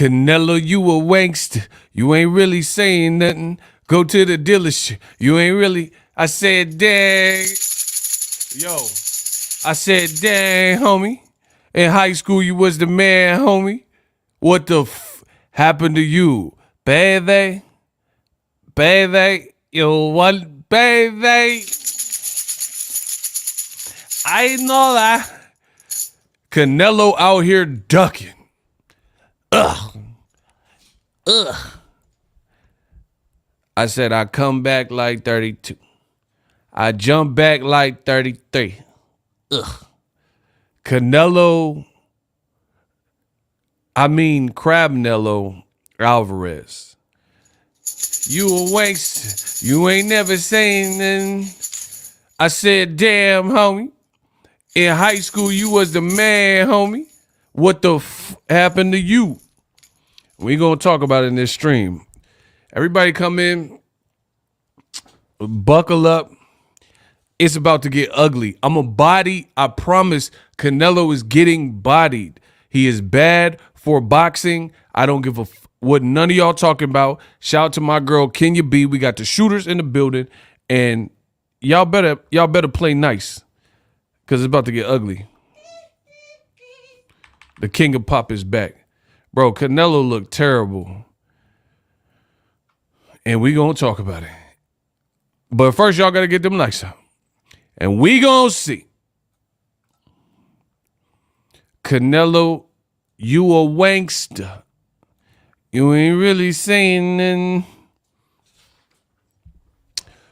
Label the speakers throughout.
Speaker 1: Canelo, you a wankster. You ain't really saying nothing. Go to the dealership. You ain't really. I said, dang. Yo, I said, dang, homie. In high school, you was the man, homie. What the happened to you? Baby? Baby? You what, baby? I know that. Canelo out here ducking. Ugh. I said I come back like 32. I jump back like 33. Canelo, Crabnello Alvarez. You a wankster. You ain't never saying nothing. I said, damn, homie. In high school, you was the man, homie. What the happened to you? We gonna talk about it in this stream. Everybody come in, buckle up. It's about to get ugly. I'm a body. I promise Canelo is getting bodied. He is bad for boxing. I don't give a what none of y'all talking about. Shout out to my girl Kenya B. We got the shooters in the building, and y'all better play nice, because it's about to get ugly. The king of pop is back. Bro, Canelo looked terrible. And we gonna talk about it. But first, y'all gotta get them likes out. And we gonna see. Canelo, you a wankster. You ain't really saying nothing.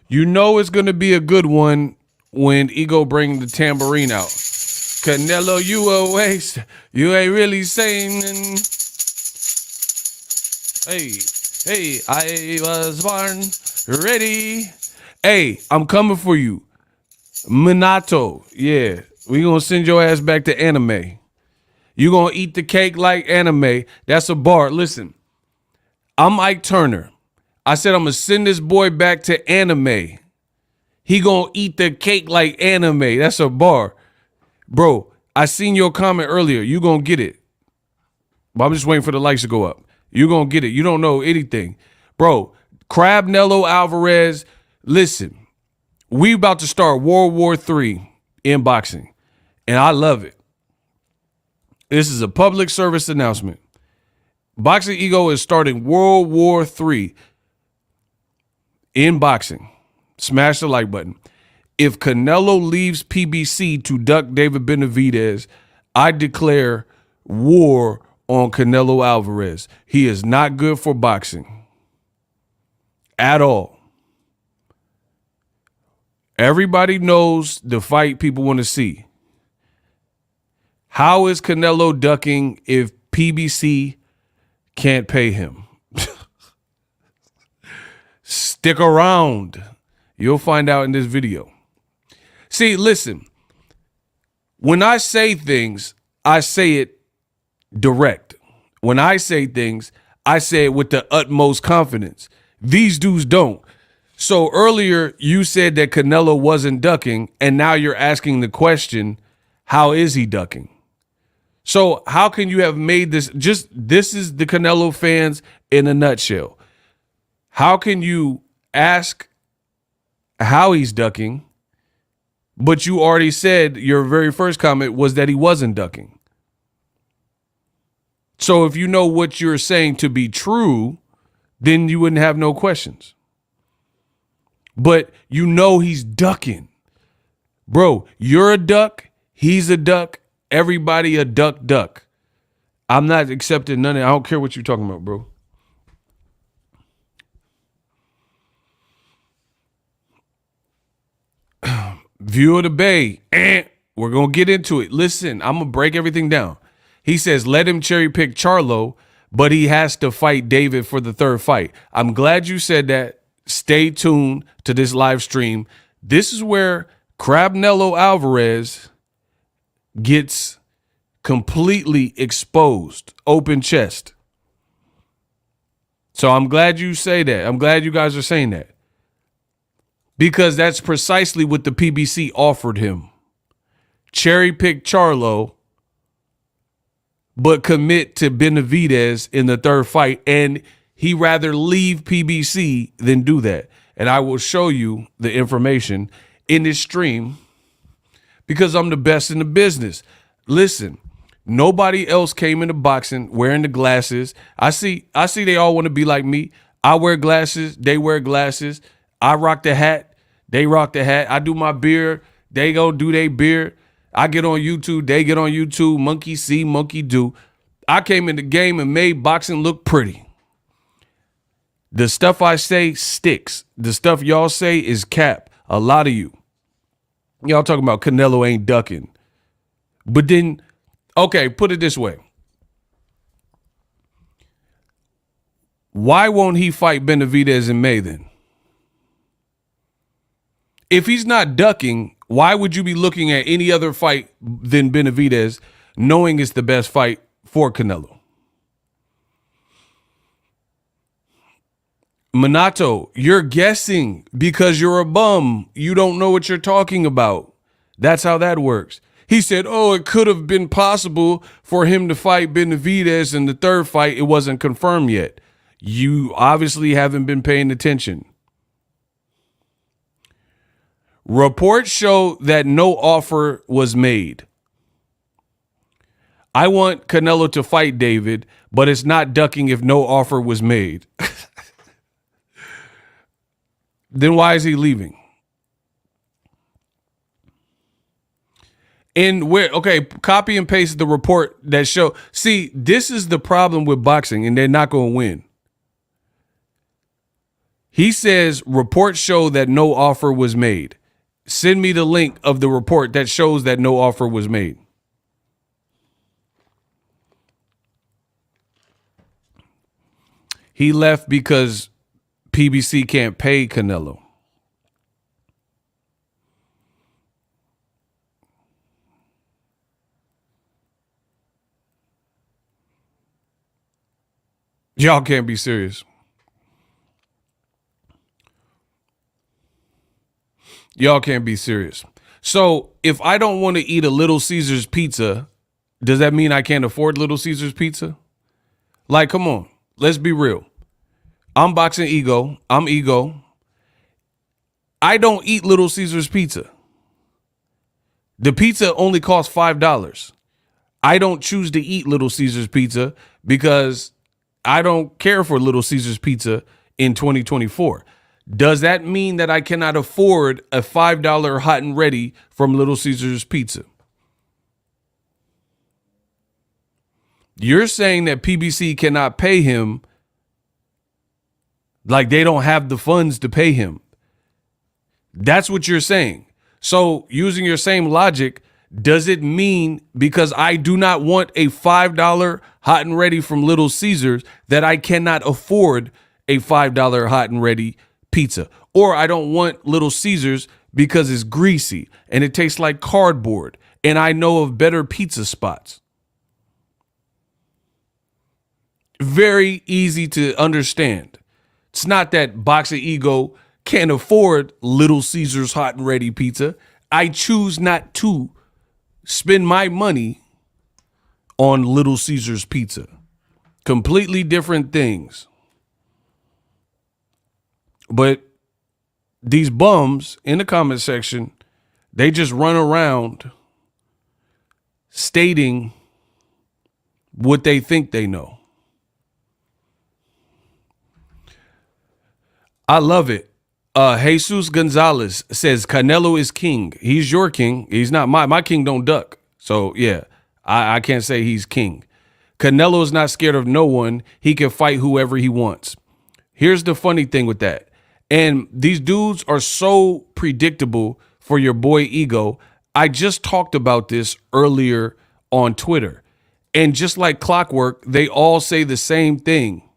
Speaker 1: You know it's gonna be a good one when Ego bring the tambourine out. Canelo, you a wankster. You ain't really saying nothing. Hey, I was born ready. Hey, I'm coming for you. Minato, yeah. We gonna send your ass back to anime. You gonna eat the cake like anime. That's a bar. Listen, I'm Ike Turner. I said I'm gonna send this boy back to anime. He gonna eat the cake like anime. That's a bar. Bro, I seen your comment earlier. You gonna get it. But I'm just waiting for the likes to go up. You gonna get it. You don't know anything. Bro, Crabnello Alvarez, listen, we about to start World War III in boxing, and I love it. This is a public service announcement. Boxing Ego is starting World War III in boxing. Smash the like button. If Canelo leaves PBC to duck David Benavidez, I declare war on Canelo Alvarez. He is not good for boxing at all. Everybody knows the fight people want to see. How is Canelo ducking if PBC can't pay him? Stick around. You'll find out in this video. See, listen. When I say things, I say it direct. When I say things, I say it with the utmost confidence. These dudes don't. So earlier you said that Canelo wasn't ducking, and now you're asking the question, how is he ducking? So how can you have made this? This is the Canelo fans in a nutshell. How can you ask how he's ducking, but you already said your very first comment was that he wasn't ducking? So if you know what you're saying to be true, then you wouldn't have no questions. But you know he's ducking. Bro, you're a duck. He's a duck. Everybody a duck. I'm not accepting none of it. I don't care what you're talking about, bro. View of the Bay. We're going to get into it. Listen, I'm going to break everything down. He says, let him cherry pick Charlo, but he has to fight David for the third fight. I'm glad you said that. Stay tuned to this live stream. This is where Crabnello Alvarez gets completely exposed, open chest. So I'm glad you say that. I'm glad you guys are saying that. Because that's precisely what the PBC offered him. Cherry pick Charlo but commit to Benavidez in the third fight. And he rather leave PBC than do that. And I will show you the information in this stream because I'm the best in the business. Listen, nobody else came into boxing wearing the glasses. I see they all want to be like me. I wear glasses, they wear glasses. I rock the hat, they rock the hat. I do my beard, they go do their beard. I get on YouTube, they get on YouTube. Monkey see, monkey do. I came in the game and made boxing look pretty. The stuff I say sticks. The stuff y'all say is cap. A lot of you. Y'all talking about Canelo ain't ducking. But then, okay, put it this way. Why won't he fight Benavidez in May then? If he's not ducking, why would you be looking at any other fight than Benavidez, knowing it's the best fight for Canelo? Minato, you're guessing because you're a bum. You don't know what you're talking about. That's how that works. He said, oh, it could have been possible for him to fight Benavidez in the third fight. It wasn't confirmed yet. You obviously haven't been paying attention. Reports show that no offer was made. I want Canelo to fight David, but it's not ducking if no offer was made. Then why is he leaving? And where, okay, copy and paste the report that show. See, this is the problem with boxing, and they're not going to win. He says reports show that no offer was made. Send me the link of the report that shows that no offer was made. He left because PBC can't pay Canelo. Y'all can't be serious. Y'all can't be serious. So if I don't want to eat a Little Caesars pizza, does that mean I can't afford Little Caesars pizza? Like, come on, let's be real. I'm Boxing Ego. I'm Ego. I don't eat Little Caesars pizza. The pizza only costs $5. I don't choose to eat Little Caesars pizza because I don't care for Little Caesars pizza in 2024. Does that mean that I cannot afford a $5 hot and ready from Little Caesars pizza? You're saying that PBC cannot pay him, like they don't have the funds to pay him. That's what you're saying. So using your same logic, does it mean because I do not want a $5 hot and ready from Little Caesars that I cannot afford a $5 hot and ready pizza? Or I don't want Little Caesars because it's greasy and it tastes like cardboard and I know of better pizza spots? Very easy to understand. It's not that Boxing Ego can't afford Little Caesars hot and ready pizza. I choose not to spend my money on Little Caesars pizza. Completely different things. But these bums in the comment section, they just run around stating what they think they know. I love it. Jesus Gonzalez says Canelo is king. He's your king. He's not my king don't duck. So yeah, I can't say he's king. Canelo is not scared of no one. He can fight whoever he wants. Here's the funny thing with that. And these dudes are so predictable for your boy Ego. I just talked about this earlier on Twitter. And just like clockwork, they all say the same thing.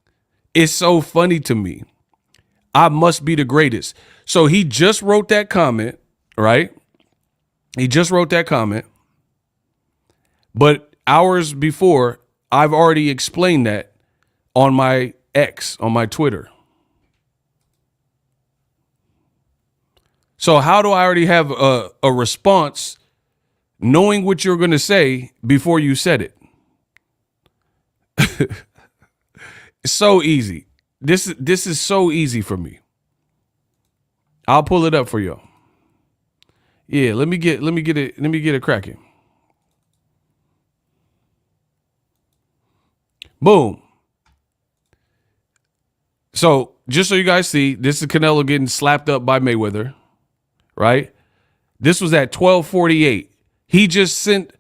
Speaker 1: It's so funny to me. I must be the greatest. So he just wrote that comment, right? He just wrote that comment. But hours before, I've already explained that on my X, on my Twitter. So how do I already have a response knowing what you're going to say before you said it? So easy. This is so easy for me. I'll pull it up for you. Yeah, let me get it cracking. Boom. So just so you guys see, this is Canelo getting slapped up by Mayweather, right? This was at 12:48. He just sent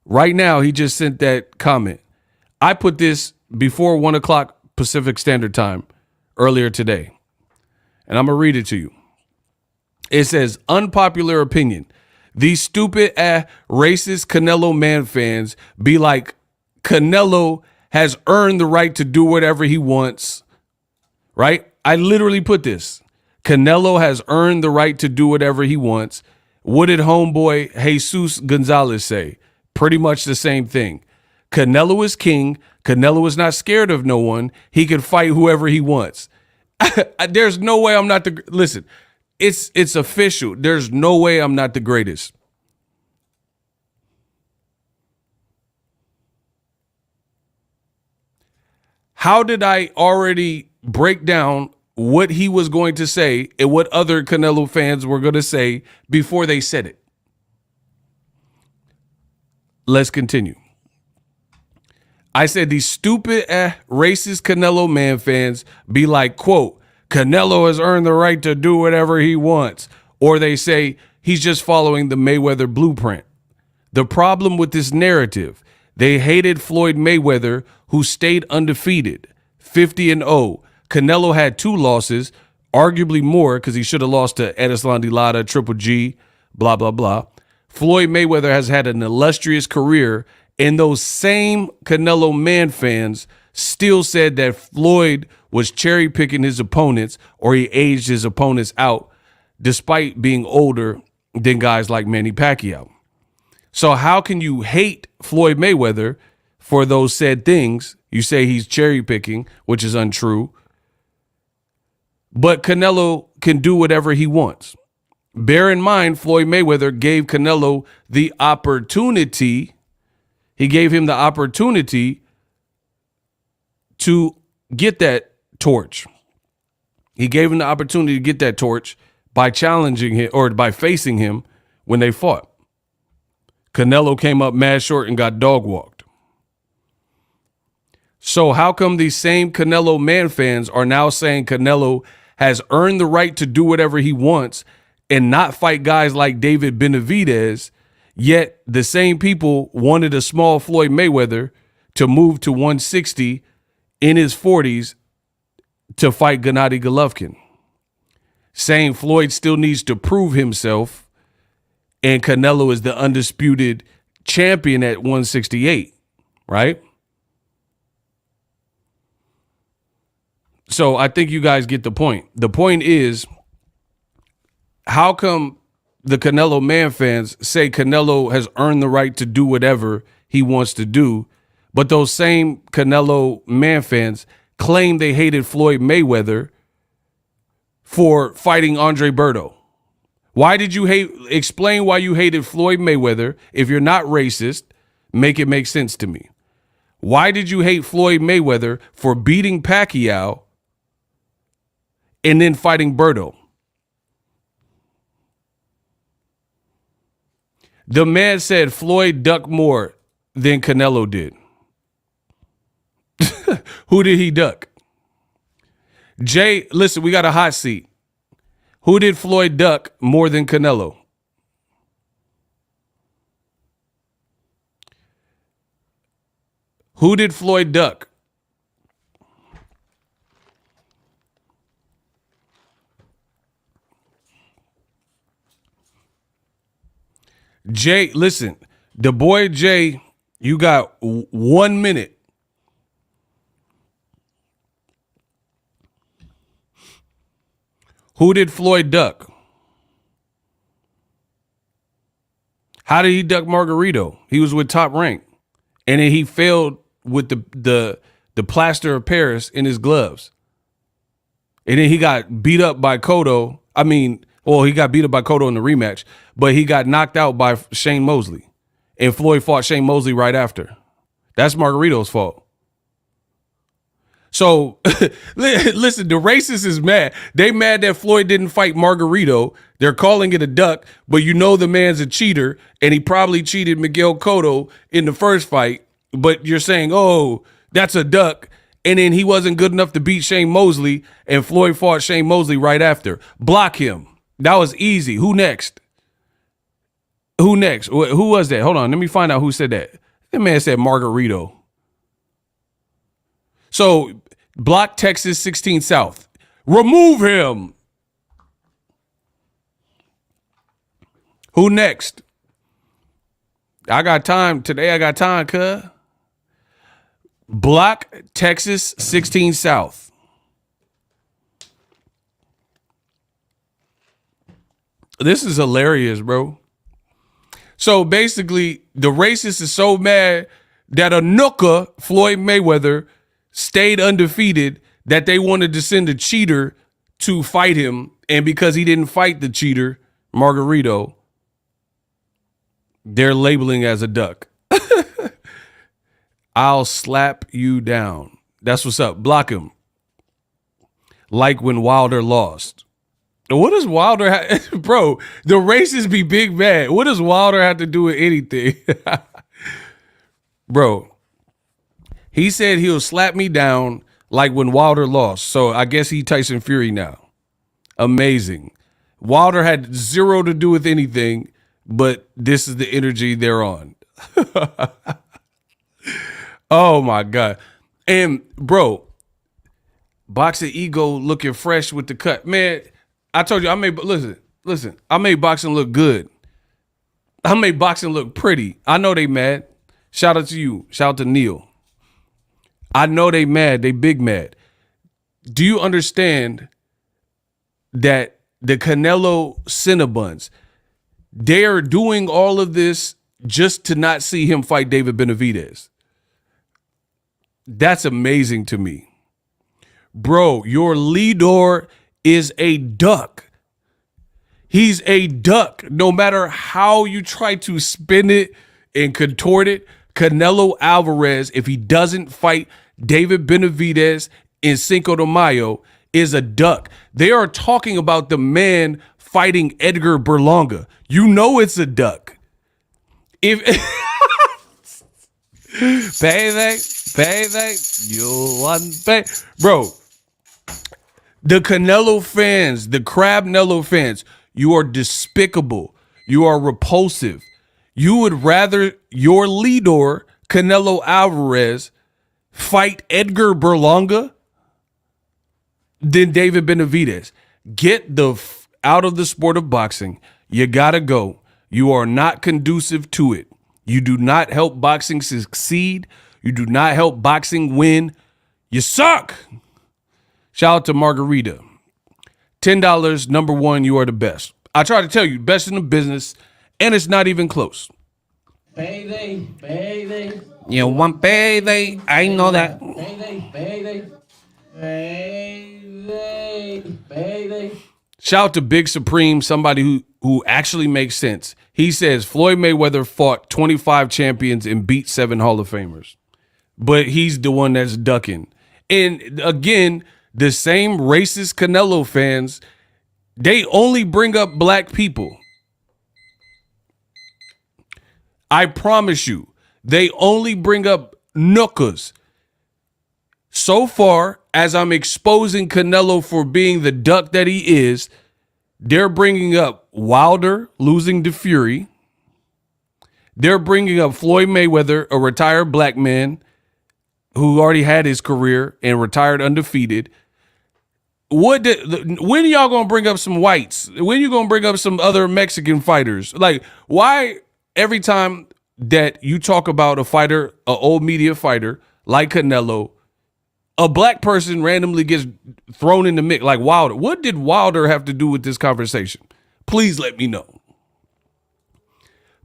Speaker 1: that comment. I put this before 1:00 Pacific Standard Time earlier today, and I'm gonna read it to you. It says, unpopular opinion. These stupid racist Canelo man fans be like, Canelo has earned the right to do whatever he wants, right? I literally put this. Canelo has earned the right to do whatever he wants. What did homeboy Jesus Gonzalez say? Pretty much the same thing. Canelo is king. Canelo is not scared of no one. He can fight whoever he wants. There's no way I'm not the listen. It's official. There's no way I'm not the greatest. How did I already break down what he was going to say and what other Canelo fans were going to say before they said it? Let's continue. I said these stupid racist Canelo man fans be like, quote, Canelo has earned the right to do whatever he wants. Or they say he's just following the Mayweather blueprint. The problem with this narrative, they hated Floyd Mayweather, who stayed undefeated, 50-0. Canelo had 2 losses, arguably more because he should have lost to Erislandy Lara, Triple G, blah, blah, blah. Floyd Mayweather has had an illustrious career, and those same Canelo man fans still said that Floyd was cherry picking his opponents or he aged his opponents out despite being older than guys like Manny Pacquiao. So how can you hate Floyd Mayweather for those said things? You say he's cherry picking, which is untrue. But Canelo can do whatever he wants. Bear in mind, Floyd Mayweather gave Canelo the opportunity. He gave him the opportunity to get that torch. He gave him the opportunity to get that torch by challenging him or by facing him when they fought. Canelo came up mad short and got dog walked. So how come these same Canelo man fans are now saying Canelo has earned the right to do whatever he wants and not fight guys like David Benavidez, yet the same people wanted a small Floyd Mayweather to move to 160 in his 40s to fight Gennady Golovkin, saying Floyd still needs to prove himself and Canelo is the undisputed champion at 168, right? So I think you guys get the point. The point is, how come the Canelo man fans say Canelo has earned the right to do whatever he wants to do, but those same Canelo man fans claim they hated Floyd Mayweather for fighting Andre Berto? Why did you hate? Explain why you hated Floyd Mayweather. If you're not racist, make it make sense to me. Why did you hate Floyd Mayweather for beating Pacquiao and then fighting Berto? The man said Floyd ducked more than Canelo did. Who did he duck? Jay, listen, we got a hot seat. Who did Floyd duck more than Canelo? Who did Floyd duck? Jay, listen, the boy Jay, you got 1 minute. Who did Floyd duck? How did he duck Margarito? He was with Top Rank. And then he failed with the plaster of Paris in his gloves. And then he got beat up by Cotto. He got beat up by Cotto in the rematch, but he got knocked out by Shane Mosley. And Floyd fought Shane Mosley right after. That's Margarito's fault. So listen, the racist is mad. They mad that Floyd didn't fight Margarito. They're calling it a duck, but you know the man's a cheater, and he probably cheated Miguel Cotto in the first fight. But you're saying, oh, that's a duck. And then he wasn't good enough to beat Shane Mosley, and Floyd fought Shane Mosley right after. Block him. That was easy. Who next? Who next? Who was that? Hold on. Let me find out who said that. That man said Margarito. So, block Texas 16 South. Remove him. Who next? I got time. Today I got time, cuz. Block Texas 16 South. This is hilarious, bro. So basically, the racist is so mad that a nooker, Floyd Mayweather, stayed undefeated that they wanted to send a cheater to fight him. And because he didn't fight the cheater, Margarito, they're labeling as a duck. I'll slap you down. That's what's up. Block him. Like when Wilder lost. What does Wilder have? Bro, the racists be big mad. What does Wilder have to do with anything? Bro, he said he'll slap me down like when Wilder lost. So I guess he Tyson Fury now. Amazing. Wilder had zero to do with anything, but this is the energy they're on. Oh my God. And bro, Boxing Ego looking fresh with the cut. Man, I told you I made I made boxing look good. I made boxing look pretty. I know they mad. Shout out to you. Shout out to Neil. I know they mad. They big mad. Do you understand that the Canelo Cinnabons, they are doing all of this just to not see him fight David Benavidez? That's amazing to me. Bro, your leader is a duck. He's a duck. No matter how you try to spin it and contort it, Canelo Alvarez, if he doesn't fight David Benavidez in Cinco de Mayo, is a duck. They are talking about the man fighting Edgar Berlanga. You know it's a duck. If Payday, you want pay. Bro, the Canelo fans, the Crab Nello fans, you are despicable. You are repulsive. You would rather your leader, Canelo Alvarez, fight Edgar Berlanga than David Benavidez. Get out of the sport of boxing. You gotta go. You are not conducive to it. You do not help boxing succeed. You do not help boxing win. You suck. Shout out to Margarita. $10, number one, you are the best. I try to tell you, best in the business, and it's not even close. Payday. You want payday? I know that. Payday. Shout out to Big Supreme, somebody who actually makes sense. He says Floyd Mayweather fought 25 champions and beat 7 Hall of Famers. But he's the one that's ducking. And again, the same racist Canelo fans, they only bring up black people. I promise you, they only bring up nookers. So far, as I'm exposing Canelo for being the duck that he is, they're bringing up Wilder losing to Fury. They're bringing up Floyd Mayweather, a retired black man who already had his career and retired undefeated. When are y'all gonna bring up some whites? When are you gonna bring up some other Mexican fighters? Like, why every time that you talk about a fighter, an old media fighter like Canelo, a black person randomly gets thrown in the mix like Wilder? What did Wilder have to do with this conversation? Please let me know.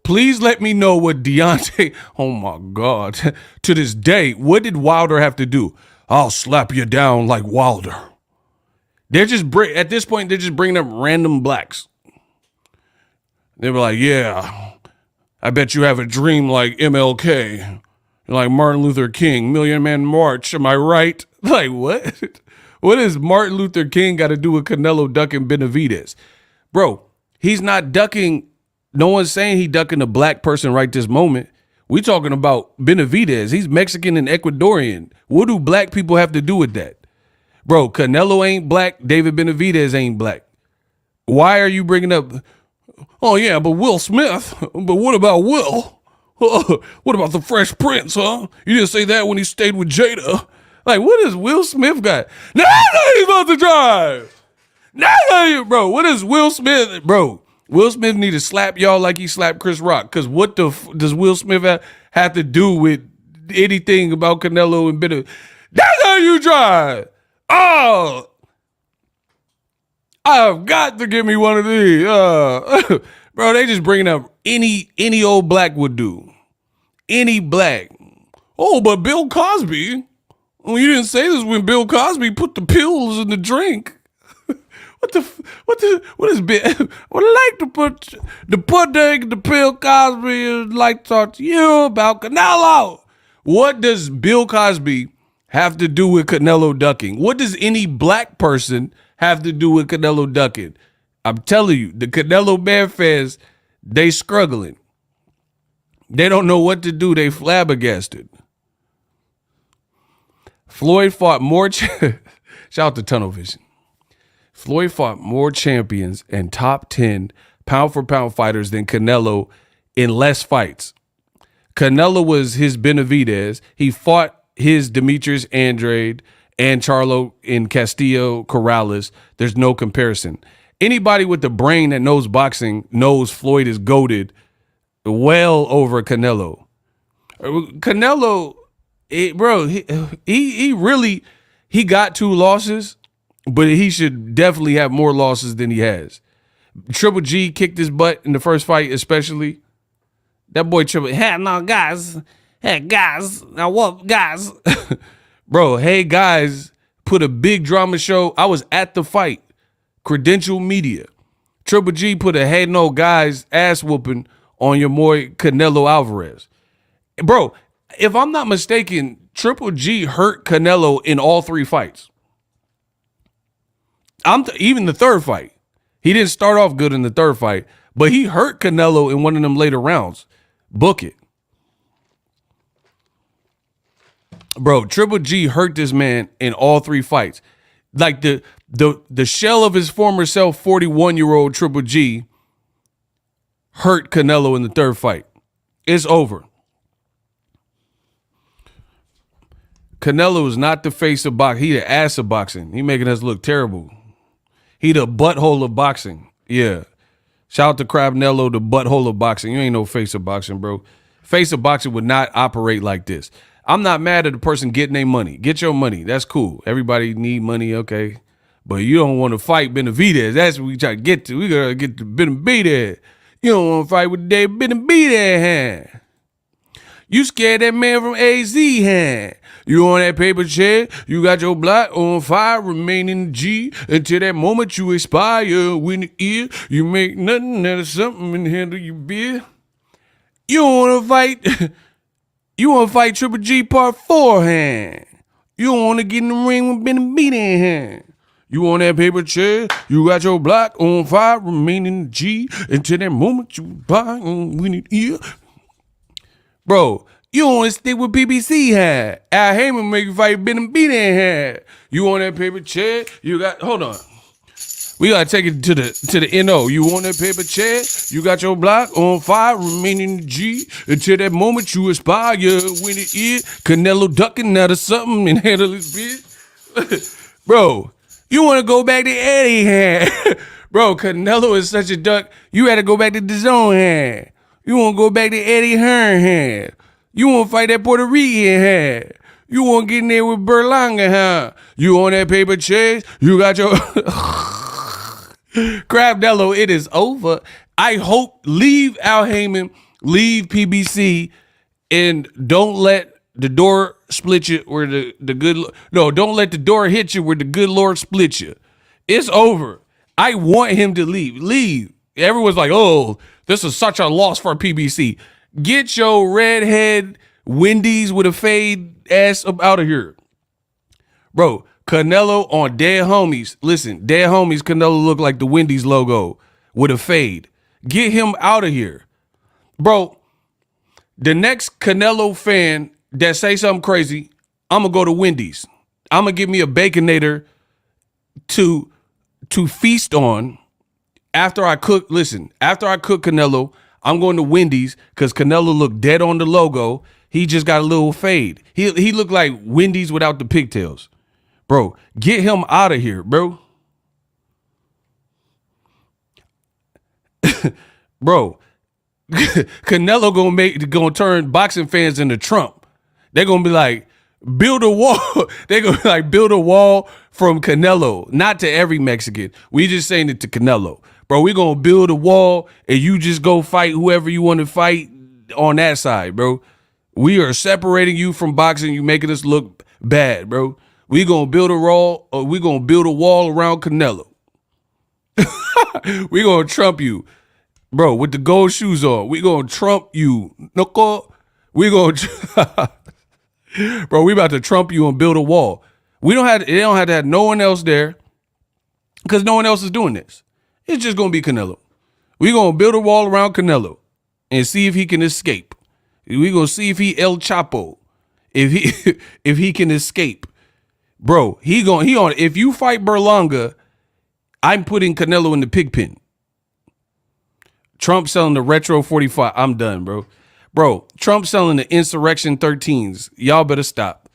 Speaker 1: Please let me know what Deontay, oh my God, to this day, what did Wilder have to do? I'll slap you down like Wilder. They're just, at this point, they're just bringing up random blacks. They were like, yeah, I bet you have a dream like MLK. Like Martin Luther King, Million Man March. Am I right? Like, what? What does Martin Luther King got to do with Canelo ducking Benavidez? Bro, he's not ducking. No one's saying he ducking a black person right this moment. We talking about Benavidez. He's Mexican and Ecuadorian. What do black people have to do with that? Bro, Canelo ain't black. David Benavidez ain't black. Why are you bringing up, oh, yeah, but Will Smith? But what about Will? What about the Fresh Prince, huh? You didn't say that when he stayed with Jada. Like, what does Will Smith got? Now he's about to drive. Now, bro, what is Will Smith? Bro, Will Smith need to slap y'all like he slapped Chris Rock. Because what does Will Smith have to do with anything about Canelo and Benavidez? That's how you drive. Oh, I've got to give me one of these. Bro, they just bringing up any old black would do. Any black. Oh, but Bill Cosby. Well, you didn't say this when Bill Cosby put the pills in the drink. What is Bill? I would like to put the pudding, the Bill Cosby, and like to talk to you about Canelo. What does Bill Cosby have to do with Canelo ducking? What does any black person have to do with Canelo ducking? I'm telling you, the Canelo Bear fans, they struggling. They don't know what to do. They flabbergasted. Floyd fought more. Shout out to Tunnel Vision. Floyd fought more champions and top 10 pound for pound fighters than Canelo in less fights. Canelo was his Benavidez. He fought his Demetrius Andrade and Charlo in Castillo Corrales. There's no comparison. Anybody with the brain that knows boxing knows Floyd is goated well over Canelo. Canelo, bro, he really got 2 losses, but he should definitely have more losses than he has. Triple G kicked his butt in the first fight, especially. That boy Triple, hey, no, guys. Hey, guys. Now, what, guys? Bro, hey, guys, put a big drama show. I was at the fight. Credential Media. Triple G put a hey, no, guys ass whooping on your boy Canelo Alvarez. Bro, if I'm not mistaken, Triple G hurt Canelo in all 3 fights. Even the third fight. He didn't start off good in the third fight, but he hurt Canelo in one of them later rounds. Book it. Bro, Triple G hurt this man in all 3 fights. Like the shell of his former self, 41-year-old Triple G, hurt Canelo in the third fight. It's over. Canelo is not the face of boxing. He the ass of boxing. He making us look terrible. He the butthole of boxing. Yeah. Shout out to Crabnello, the butthole of boxing. You ain't no face of boxing, bro. Face of boxing would not operate like this. I'm not mad at the person getting their money. Get your money. That's cool. Everybody need money, okay? But you don't want to fight Benavidez. That's what we try to get to. We got to get to Benavidez. You don't want to fight with Dave Benavidez, huh? You scared that man from AZ, huh? You on that paper chair, you got your block on fire, remaining G until that moment you expire. When the ear, you make nothing out of something and handle your beer. You want to fight, you want to fight Triple G Part 4, huh? You want to get in the ring with Benavidez, huh? You on that paper chair, you got your block on fire, remaining G until that moment you buy on winning ear. Bro, you don't want to stick with PBC, huh? Al Heyman make you fight Benavidez, huh? You on that paper chair, you got, hold on. We got to take it to the NO. You on that paper chair, you got your block on fire, remaining G until that moment you aspire. When it is Canelo ducking out of something and handle his bitch. Bro, you want to go back to Eddie, huh? Bro, Canelo is such a duck. You had to go back to the zone, huh? You want to go back to Eddie Hearn, huh? You want to fight that Puerto Rican, huh? You want to get in there with Berlanga, huh? You on that paper chase? You got your... Crabdello, it is over. I hope, leave Al Heyman, leave PBC, and don't let the door split you where the good... No, don't let the door hit you where the good Lord split you. It's over. I want him to leave. Leave. Everyone's like, oh, this is such a loss for PBC. Get your redhead Wendy's with a fade ass up out of here. Bro, Canelo on Dead Homies. Listen, Dead Homies, Canelo look like the Wendy's logo with a fade. Get him out of here. Bro, the next Canelo fan that say something crazy, I'm going to go to Wendy's. I'm going to give me a Baconator to feast on after I cook. Listen, after I cook Canelo, I'm going to Wendy's because Canelo looked dead on the logo. He just got a little fade. He looked like Wendy's without the pigtails. Bro, get him out of here, bro. Bro, Canelo gonna turn boxing fans into Trump. They're gonna be like, build a wall. They're gonna be like, build a wall from Canelo, not to every Mexican. We just saying it to Canelo. Bro, we gonna build a wall and you just go fight whoever you want to fight on that side, bro. We are separating you from boxing. You making us look bad, bro. We gonna build a wall. We gonna build a wall around Canelo. We gonna trump you, bro, with the gold shoes on. We gonna trump you, Noko. We gonna, bro. We about to trump you and build a wall. They don't have to have no one else there because no one else is doing this. It's just gonna be Canelo. We gonna build a wall around Canelo and see if he can escape. We gonna see if he El Chapo, if he can escape, bro. He on. If you fight Berlanga, I'm putting Canelo in the pig pen. Trump selling the Retro 45. I'm done, bro. Bro, Trump selling the Insurrection 13s. Y'all better stop.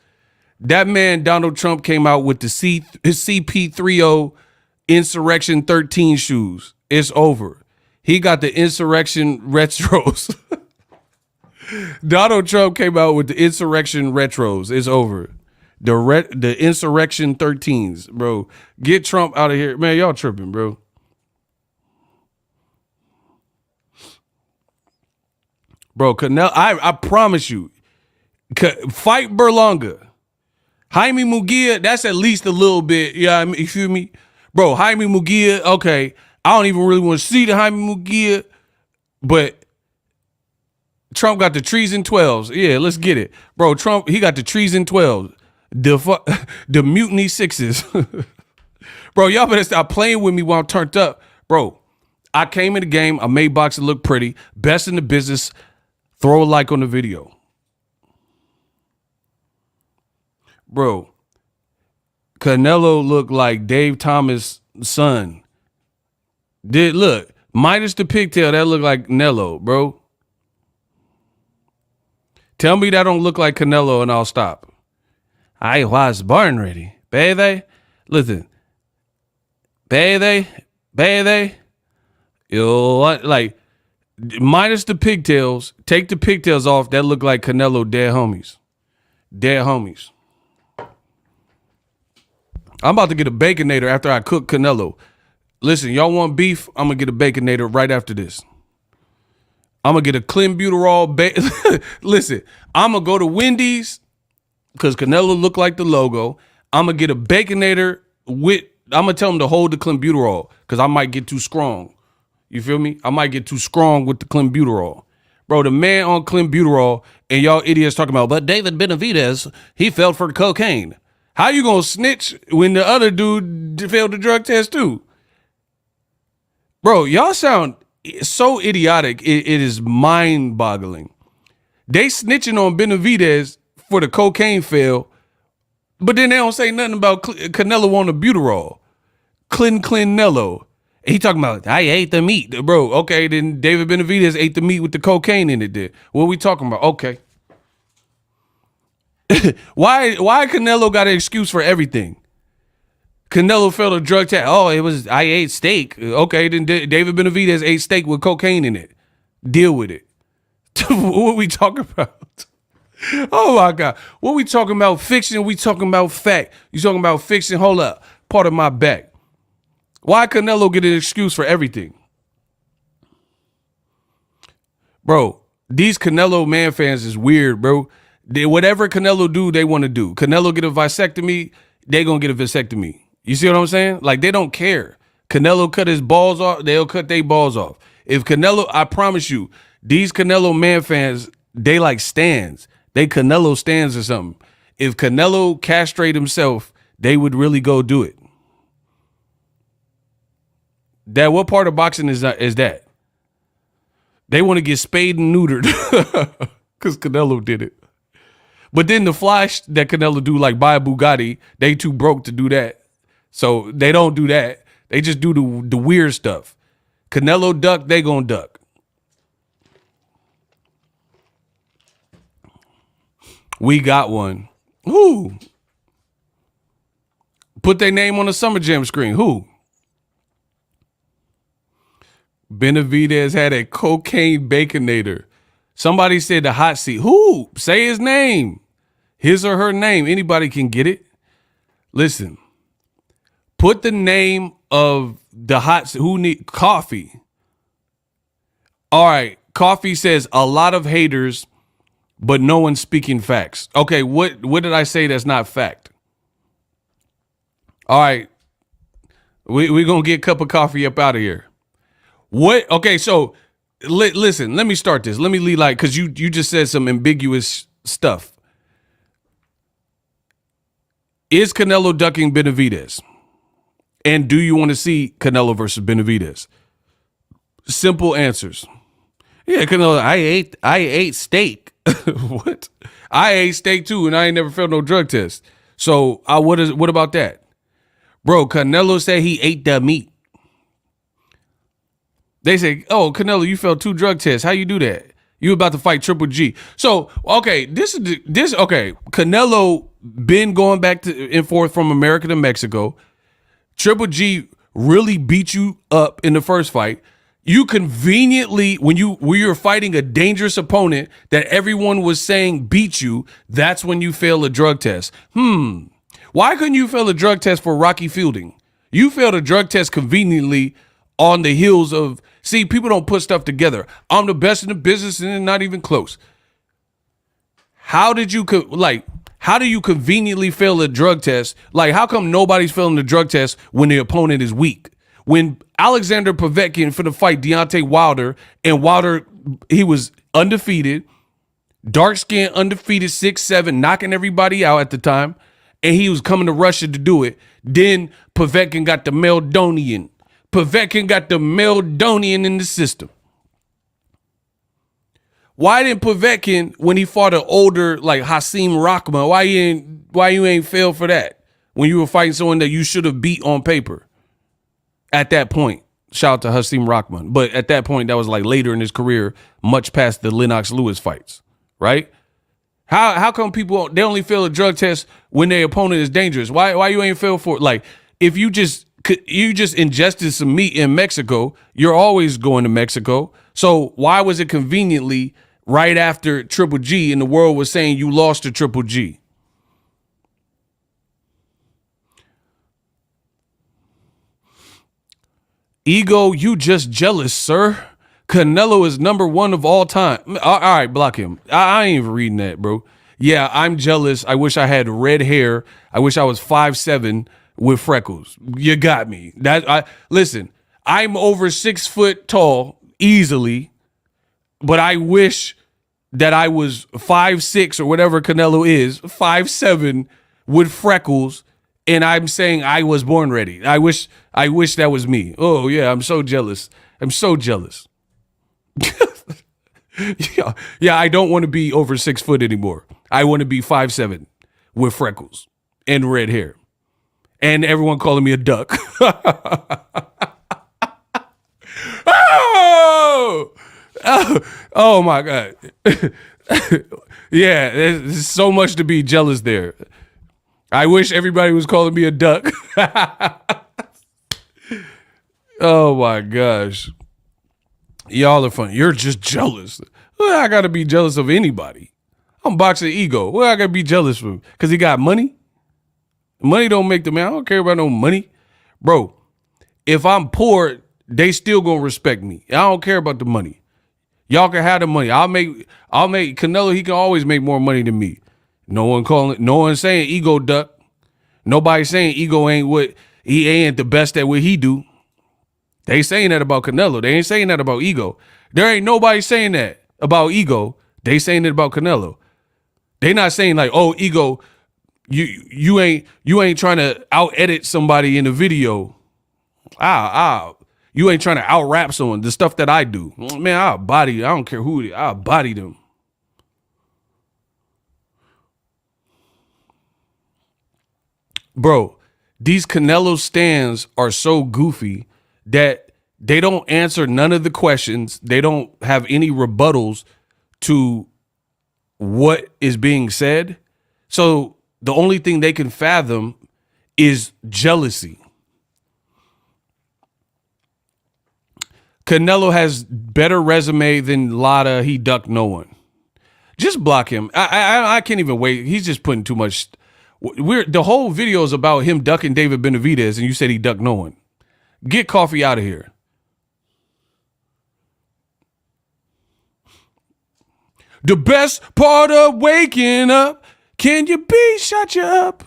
Speaker 1: That man, Donald Trump, came out with the CP30 Insurrection 13 shoes. It's over. He got the Insurrection Retros. Donald Trump came out with the Insurrection Retros. It's over. The Insurrection 13s, bro. Get Trump out of here. Man, y'all tripping, bro. Bro, Canelo, I promise you, fight Berlanga. Jaime Munguia, that's at least a little bit, yeah, you feel me? Bro, Jaime Munguia, okay, I don't even really want to see the Jaime Munguia, but Trump got the treason 12s. Yeah, let's get it. Bro, Trump, he got the treason 12s. The mutiny 6s. Bro, y'all better stop playing with me while I'm turned up. Bro, I came in the game. I made boxing look pretty. Best in the business. Throw a like on the video. Bro, Canelo looked like Dave Thomas' son. Look, minus the pigtail, that looked like Canelo, bro. Tell me that don't look like Canelo and I'll stop. I was born ready. Baby, listen. Baby. You want, like, minus the pigtails, take the pigtails off, that look like Canelo dead homies. Dead homies. I'm about to get a Baconator after I cook Canelo. Listen, y'all want beef? I'm going to get a Baconator right after this. I'm going to get a clenbuterol. Listen, I'm going to go to Wendy's because Canelo look like the logo. I'm going to get a Baconator with, I'm going to tell him to hold the clenbuterol because I might get too strong. You feel me? I might get too strong with the clenbuterol. Bro, the man on clenbuterol and y'all idiots talking about, but David Benavidez, he fell for cocaine. How you going to snitch when the other dude failed the drug test too? Bro, y'all sound so idiotic. It is mind-boggling. They snitching on Benavidez for the cocaine fail, but then they don't say nothing about Canelo on the buterol. Clenello. He talking about, I ate the meat. Bro, okay, then David Benavidez ate the meat with the cocaine in it then. What are we talking about? Okay. Why Canelo got an excuse for everything? Canelo failed a drug test. Oh, I ate steak. Okay, then David Benavidez ate steak with cocaine in it. Deal with it. What are we talking about? Oh my God. What we talking about? Fiction? We talking about fact? You talking about fiction? Hold up. Part of my back. Why Canelo get an excuse for everything? Bro, these Canelo man fans is weird, bro. Whatever Canelo do, they want to do. Canelo get a vasectomy, they gonna get a vasectomy. You see what I'm saying? Like, they don't care. Canelo cut his balls off, they'll cut their balls off. If Canelo, I promise you, these Canelo man fans, they like stands. They Canelo stands or something. If Canelo castrate himself, they would really go do it. That what part of boxing is that? They want to get spayed and neutered because Canelo did it. But then the flash that Canelo do, like buy a Bugatti, they too broke to do that. So they don't do that. They just do the weird stuff. Canelo duck, they gonna duck. We got one. Who? Put their name on the Summer Jam screen. Who? Benavidez had a cocaine baconator. Somebody said the hot seat. Who? Say his name. His or her name. Anybody can get it. Listen. Put the name of the hot seat. Who need coffee? All right. Coffee says a lot of haters, but no one's speaking facts. Okay, what did I say that's not fact? All right. We're going to get a cup of coffee up out of here. What? Okay, so listen, let me start this. Let me lead like, because you just said some ambiguous stuff. Is Canelo ducking Benavidez? And do you want to see Canelo versus Benavidez? Simple answers. Yeah, Canelo, I ate steak. What? I ate steak too, and I ain't never failed no drug test. So what about that? Bro, Canelo said he ate the meat. They say, oh, Canelo, you failed 2 drug tests. How you do that? You about to fight Triple G. So, okay, okay. Canelo been going back and forth from America to Mexico. Triple G really beat you up in the first fight. You conveniently, when you're fighting a dangerous opponent that everyone was saying beat you, that's when you fail a drug test. Why couldn't you fail a drug test for Rocky Fielding? You failed a drug test conveniently on the heels of, see, people don't put stuff together. I'm the best in the business and not even close. How do you conveniently fail a drug test? Like, how come nobody's failing the drug test when the opponent is weak? When Alexander Povetkin finna fight Deontay Wilder, and Wilder, he was undefeated, dark skin, undefeated, 6'7", knocking everybody out at the time, and he was coming to Russia to do it. Then Povetkin got the Meldonian. Povetkin got the Meldonian in the system. Why didn't Povetkin, when he fought an older like Hasim Rahman, why you ain't fail for that when you were fighting someone that you should have beat on paper at that point? Shout out to Hasim Rahman. But at that point, that was like later in his career, much past the Lennox Lewis fights, right? How come people, they only fail a drug test when their opponent is dangerous? Why you ain't fail for it? Like, if you just ingested some meat in Mexico, you're always going to Mexico. So why was it conveniently right after Triple G and the world was saying you lost to Triple G? Ego, you just jealous, sir. Canelo is #1 of all time. All right, block him. I ain't even reading that, bro. Yeah, I'm jealous. I wish I had red hair. I wish I was 5'7" with freckles. You got me. Listen, I'm over 6 foot tall easily, but I wish that I was 5'6" or whatever Canelo is, 5'7" with freckles, and I'm saying I was born ready. I wish that was me. Oh yeah, I'm so jealous. I'm so jealous. Yeah, I don't want to be over 6 foot anymore. I want to be 5'7" with freckles and red hair. And everyone calling me a duck. Oh my God. Yeah, there's so much to be jealous there. I wish everybody was calling me a duck. Oh my gosh. Y'all are funny. You're just jealous. Well, I gotta be jealous of anybody. I'm boxing ego. Well, I gotta be jealous of him because he got money. Money don't make the man. I don't care about no money. Bro, if I'm poor, they still gonna respect me. I don't care about the money. Y'all can have the money. I'll make Canelo, he can always make more money than me. No one saying ego duck. Nobody saying ego he ain't the best at what he do. They saying that about Canelo. They ain't saying that about ego. There ain't nobody saying that about ego. They saying it about Canelo. They not saying like, oh, ego, you ain't trying to out edit somebody in the video. You ain't trying to out rap someone. The stuff that I do, man, I'll body. I don't care who it is. I'll body them. Bro, these Canelo stands are so goofy that they don't answer none of the questions. They don't have any rebuttals to what is being said. So the only thing they can fathom is jealousy. Canelo has better resume than Lotta. He ducked no one. Just block him. I can't even wait. He's just putting too much. The whole video is about him ducking David Benavidez, and you said he ducked no one. Get Coffee out of here. The best part of waking up, can you be? Shut you up.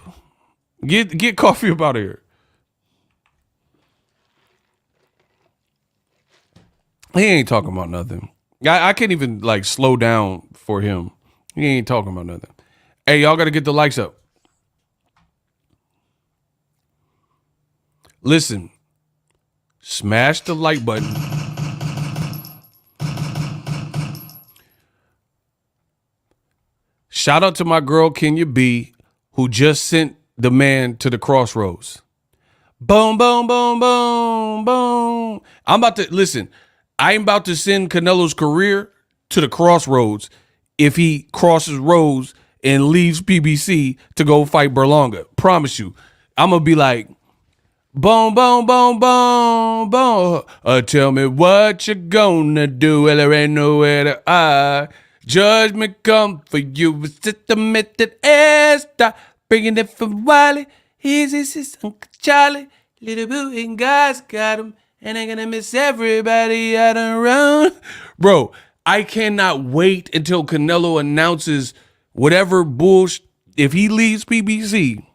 Speaker 1: Get Coffee up out of here. He ain't talking about nothing. I can't even like slow down for him. He ain't talking about nothing. Hey, y'all got to get the likes up. Listen, smash the like button. Shout out to my girl, Kenya B, who just sent the man to the crossroads. Boom, boom, boom, boom, boom. I'm about to, listen, I'm about to send Canelo's career to the crossroads if he crosses roads and leaves PBC to go fight Berlanga. Promise you. I'm going to be like, boom, boom, boom, boom, boom. Tell me what you gonna do. Well, there ain't nowhere to hide. Judgment come for you. It's just the method stop bringing it from Wiley. Here's his Uncle Charlie. Little boo and guys got him. And I'm gonna miss everybody out around. Bro, I cannot wait until Canelo announces whatever bullshit. If he leaves PBC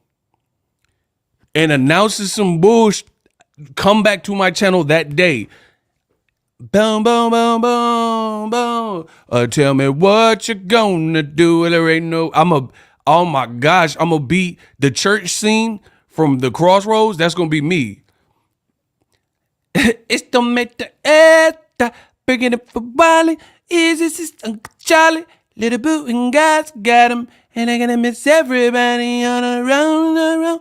Speaker 1: and announces some bullshit, come back to my channel that day. Boom, boom, boom, boom, boom. Tell me what you gonna do. Well, there ain't no, oh my gosh, I'm gonna be the church scene from the crossroads. That's gonna be me. It's the meta bringing it for Wiley. Is this Uncle Charlie? Little boo and guys got him. And I'm gonna miss everybody on around.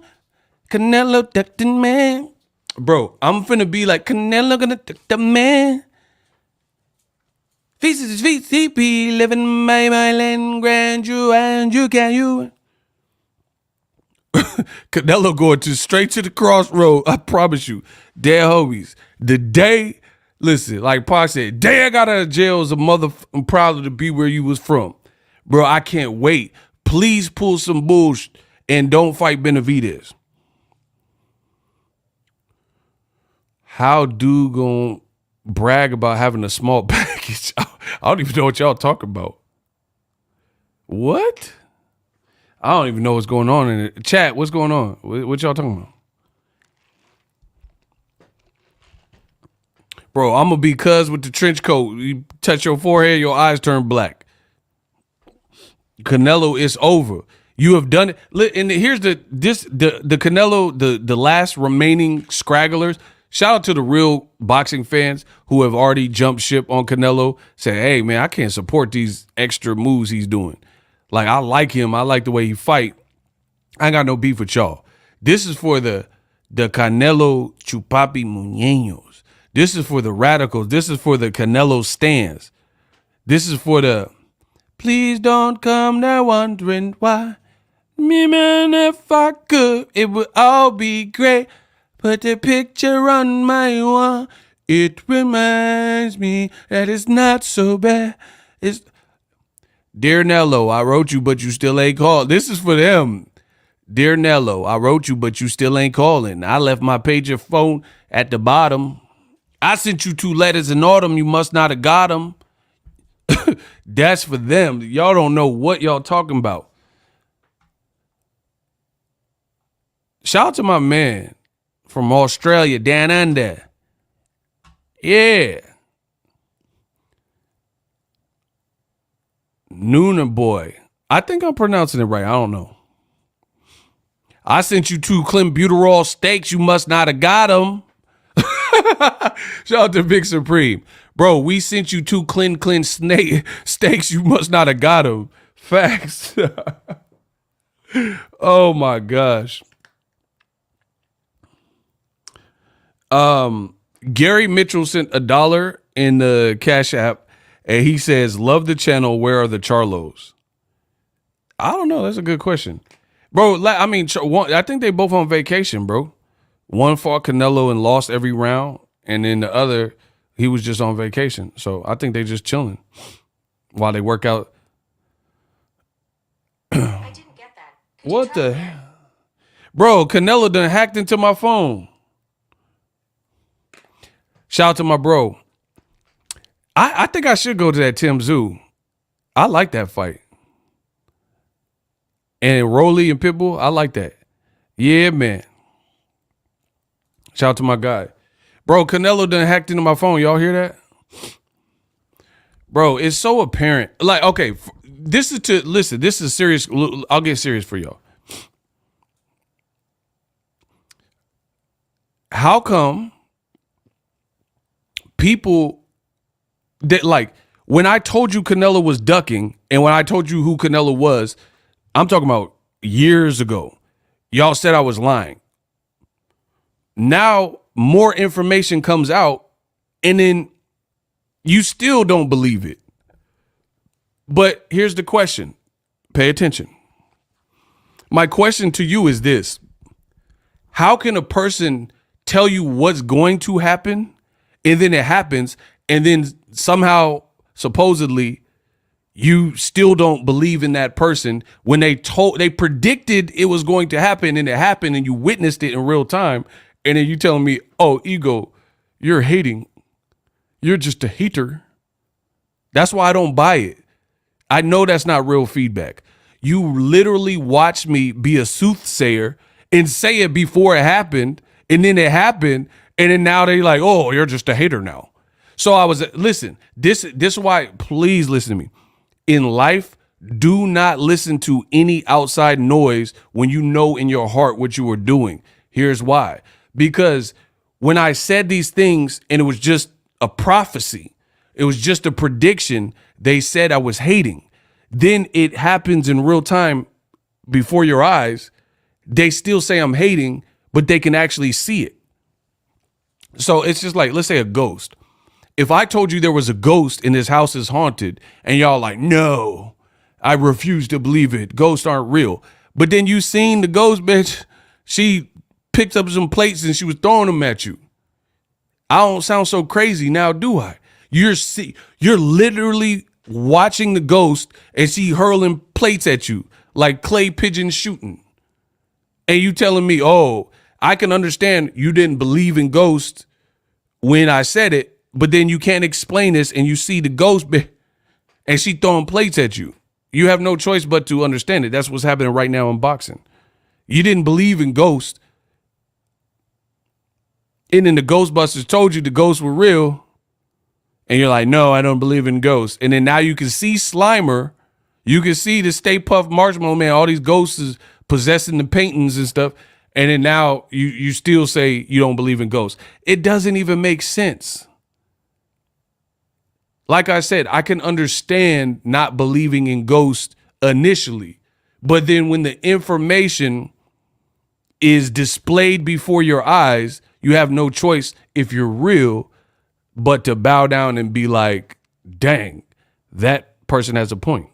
Speaker 1: Canelo ducked the man. Bro, I'm finna be like Canelo gonna duck the man. Feast is feast, CP, living my land, grand you and you can you. Canelo going straight to the crossroad. I promise you. Dead homies. The day, listen, like Pac said, day I got out of jail as a mother, I'm proud to be where you was from. Bro, I can't wait. Please pull some bullshit and don't fight Benavidez. How dude gonna brag about having a small package? I don't even know what y'all talking about. What? I don't even know what's going on in it. Chat, what's going on? What y'all talking about? Bro, I'm going to be cuz with the trench coat. You touch your forehead, your eyes turn black. Canelo is over. You have done it. And here's the Canelo, the last remaining scragglers. Shout out to the real boxing fans who have already jumped ship on Canelo. Say, hey, man, I can't support these extra moves he's doing. Like, I like him. I like the way he fight. I ain't got no beef with y'all. This is for the Canelo Chupapi Muñeños. This is for the radicals. This is for the Canelo stands. This is for the, please don't come there wondering why. Me, man, if I could, it would all be great. Put the picture on my wall. It reminds me that it's not so bad. It's, Dear Nello, I wrote you, but you still ain't called. This is for them. Dear Nello, I wrote you, but you still ain't calling. I left my pager phone at the bottom. I sent you 2 letters in autumn. You must not have got them. That's for them. Y'all don't know what y'all talking about. Shout out to my man from Australia, down under. Yeah. Nooner boy. I think I'm pronouncing it right. I don't know. I sent you 2 clenbuterol steaks. You must not have got them. Shout out to Big Supreme. Bro, we sent you 2 steaks. You must not have got them. Facts. Oh, my gosh. Gary Mitchell sent $1 in the Cash App, and he says, love the channel. Where are the Charlos? I don't know. That's a good question. Bro, I mean, I think they both on vacation, bro. One fought Canelo and lost every round, and then the other, he was just on vacation. So I think they just chilling while they work out.
Speaker 2: I didn't get that.
Speaker 1: What the hell? Bro, Canelo done hacked into my phone. Shout out to my bro. I think I should go to that Tim Zoo. I like that fight. And Rolly and Pitbull, I like that. Yeah, man. Shout out to my guy. Bro, Canelo done hacked into my phone. Y'all hear that? Bro, it's so apparent. Like, okay, this is serious. I'll get serious for y'all. How come people that, like, when I told you Canelo was ducking and when I told you who Canelo was, I'm talking about years ago, y'all said I was lying. Now more information comes out and then you still don't believe it. But here's the question. Pay attention. My question to you is this. How can a person tell you what's going to happen and then it happens and then somehow supposedly you still don't believe in that person when they predicted it was going to happen and it happened and you witnessed it in real time, and then you telling me, oh, ego, you're hating. You're just a hater. That's why I don't buy it. I know that's not real feedback. You literally watched me be a soothsayer and say it before it happened, and then it happened, and then now they like, oh, you're just a hater now. So listen, this is why, please listen to me. In life, do not listen to any outside noise when you know in your heart what you are doing. Here's why. Because when I said these things and it was just a prophecy, it was just a prediction, they said I was hating. Then it happens in real time before your eyes. They still say I'm hating, but they can actually see it. So it's just like, let's say a ghost. If I told you there was a ghost and this house is haunted and y'all like, no, I refuse to believe it. Ghosts aren't real. But then you seen the ghost, bitch. She picked up some plates and she was throwing them at you. I don't sound so crazy now, do I? You're literally watching the ghost and she hurling plates at you like clay pigeon shooting. And you telling me, oh, I can understand you didn't believe in ghosts when I said it. But then you can't explain this and you see the ghost and she throwing plates at you. You have no choice but to understand it. That's what's happening right now in boxing. You didn't believe in ghosts. And then the Ghostbusters told you the ghosts were real. And you're like, no, I don't believe in ghosts. And then now you can see Slimer. You can see the Stay Puft Marshmallow Man. All these ghosts is possessing the paintings and stuff. And then now you still say you don't believe in ghosts. It doesn't even make sense. Like I said, I can understand not believing in ghosts initially, but then when the information is displayed before your eyes, you have no choice if you're real, but to bow down and be like, dang, that person has a point.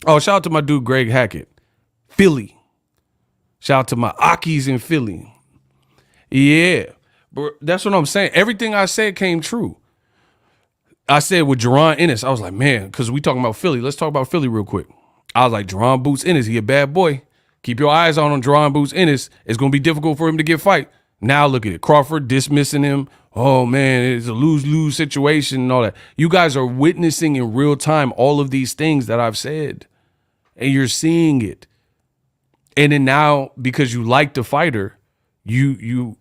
Speaker 1: Oh, shout out to my dude, Greg Hackett, Philly. Shout out to my Akis in Philly. Yeah, but that's what I'm saying. Everything I said came true. I said with Jerron Ennis, I was like, man, because we talking about Philly. Let's talk about Philly real quick. I was like, Jerron Boots Ennis, he a bad boy. Keep your eyes on Jerron Boots Ennis. It's going to be difficult for him to get fight. Now look at it. Crawford dismissing him. Oh, man, it's a lose-lose situation and all that. You guys are witnessing in real time all of these things that I've said. And you're seeing it. And then now, because you like the fighter, you're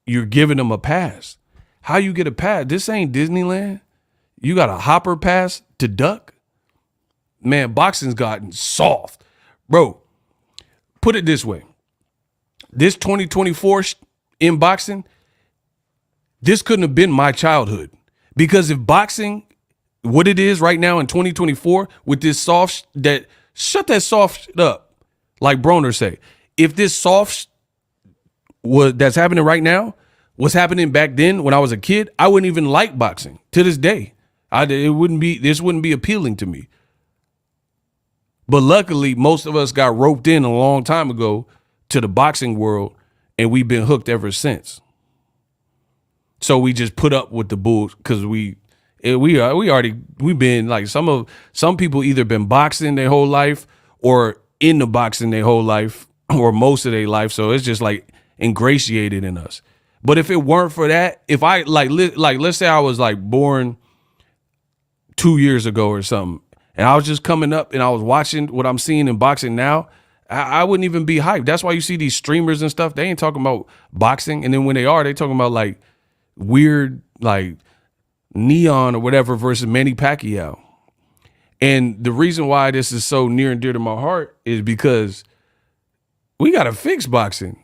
Speaker 1: giving them a pass. How you get a pass? This ain't Disneyland. You got a hopper pass to duck? man, boxing's gotten soft. Bro, put it this way. This 2024 in boxing, this couldn't have been my childhood. Because if boxing, what it is right now in 2024, with this soft, that shut that soft shit up, like Broner say. If this soft that's happening right now was happening back then when I was a kid, I wouldn't even like boxing to this day. This wouldn't be appealing to me. But luckily, most of us got roped in a long time ago to the boxing world, and we've been hooked ever since. So we just put up with the bull because we've been like some people either been boxing their whole life or in the boxing their whole life or most of their life. So it's just like ingratiated in us. But if it weren't for that, if I let's say I was like born 2 years ago or something, and I was just coming up and I was watching what I'm seeing in boxing now, I wouldn't even be hyped. That's why you see these streamers and stuff. They ain't talking about boxing. And then when they are, they talking about like weird, like Neon or whatever versus Manny Pacquiao. And the reason why this is so near and dear to my heart is because we got to fix boxing.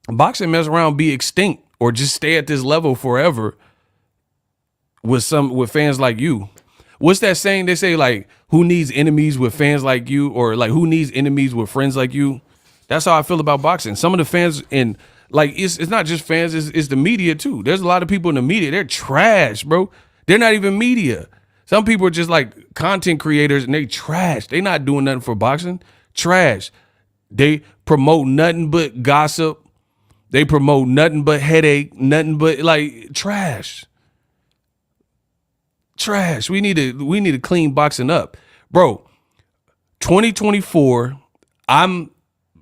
Speaker 1: Boxing mess around, be extinct, or just stay at this level forever with fans like you. What's that saying? They say like, who needs enemies with fans like you, or like who needs enemies with friends like you? That's how I feel about boxing. Some of the fans, and like it's not just fans, it's the media too. There's a lot of people in the media, they're trash, bro. They're not even media. Some people are just like content creators and they trash. They not doing nothing for boxing. Trash. They promote nothing but gossip. They promote nothing but headache, nothing but like trash. Trash. We need to clean boxing up. Bro, 2024, I'm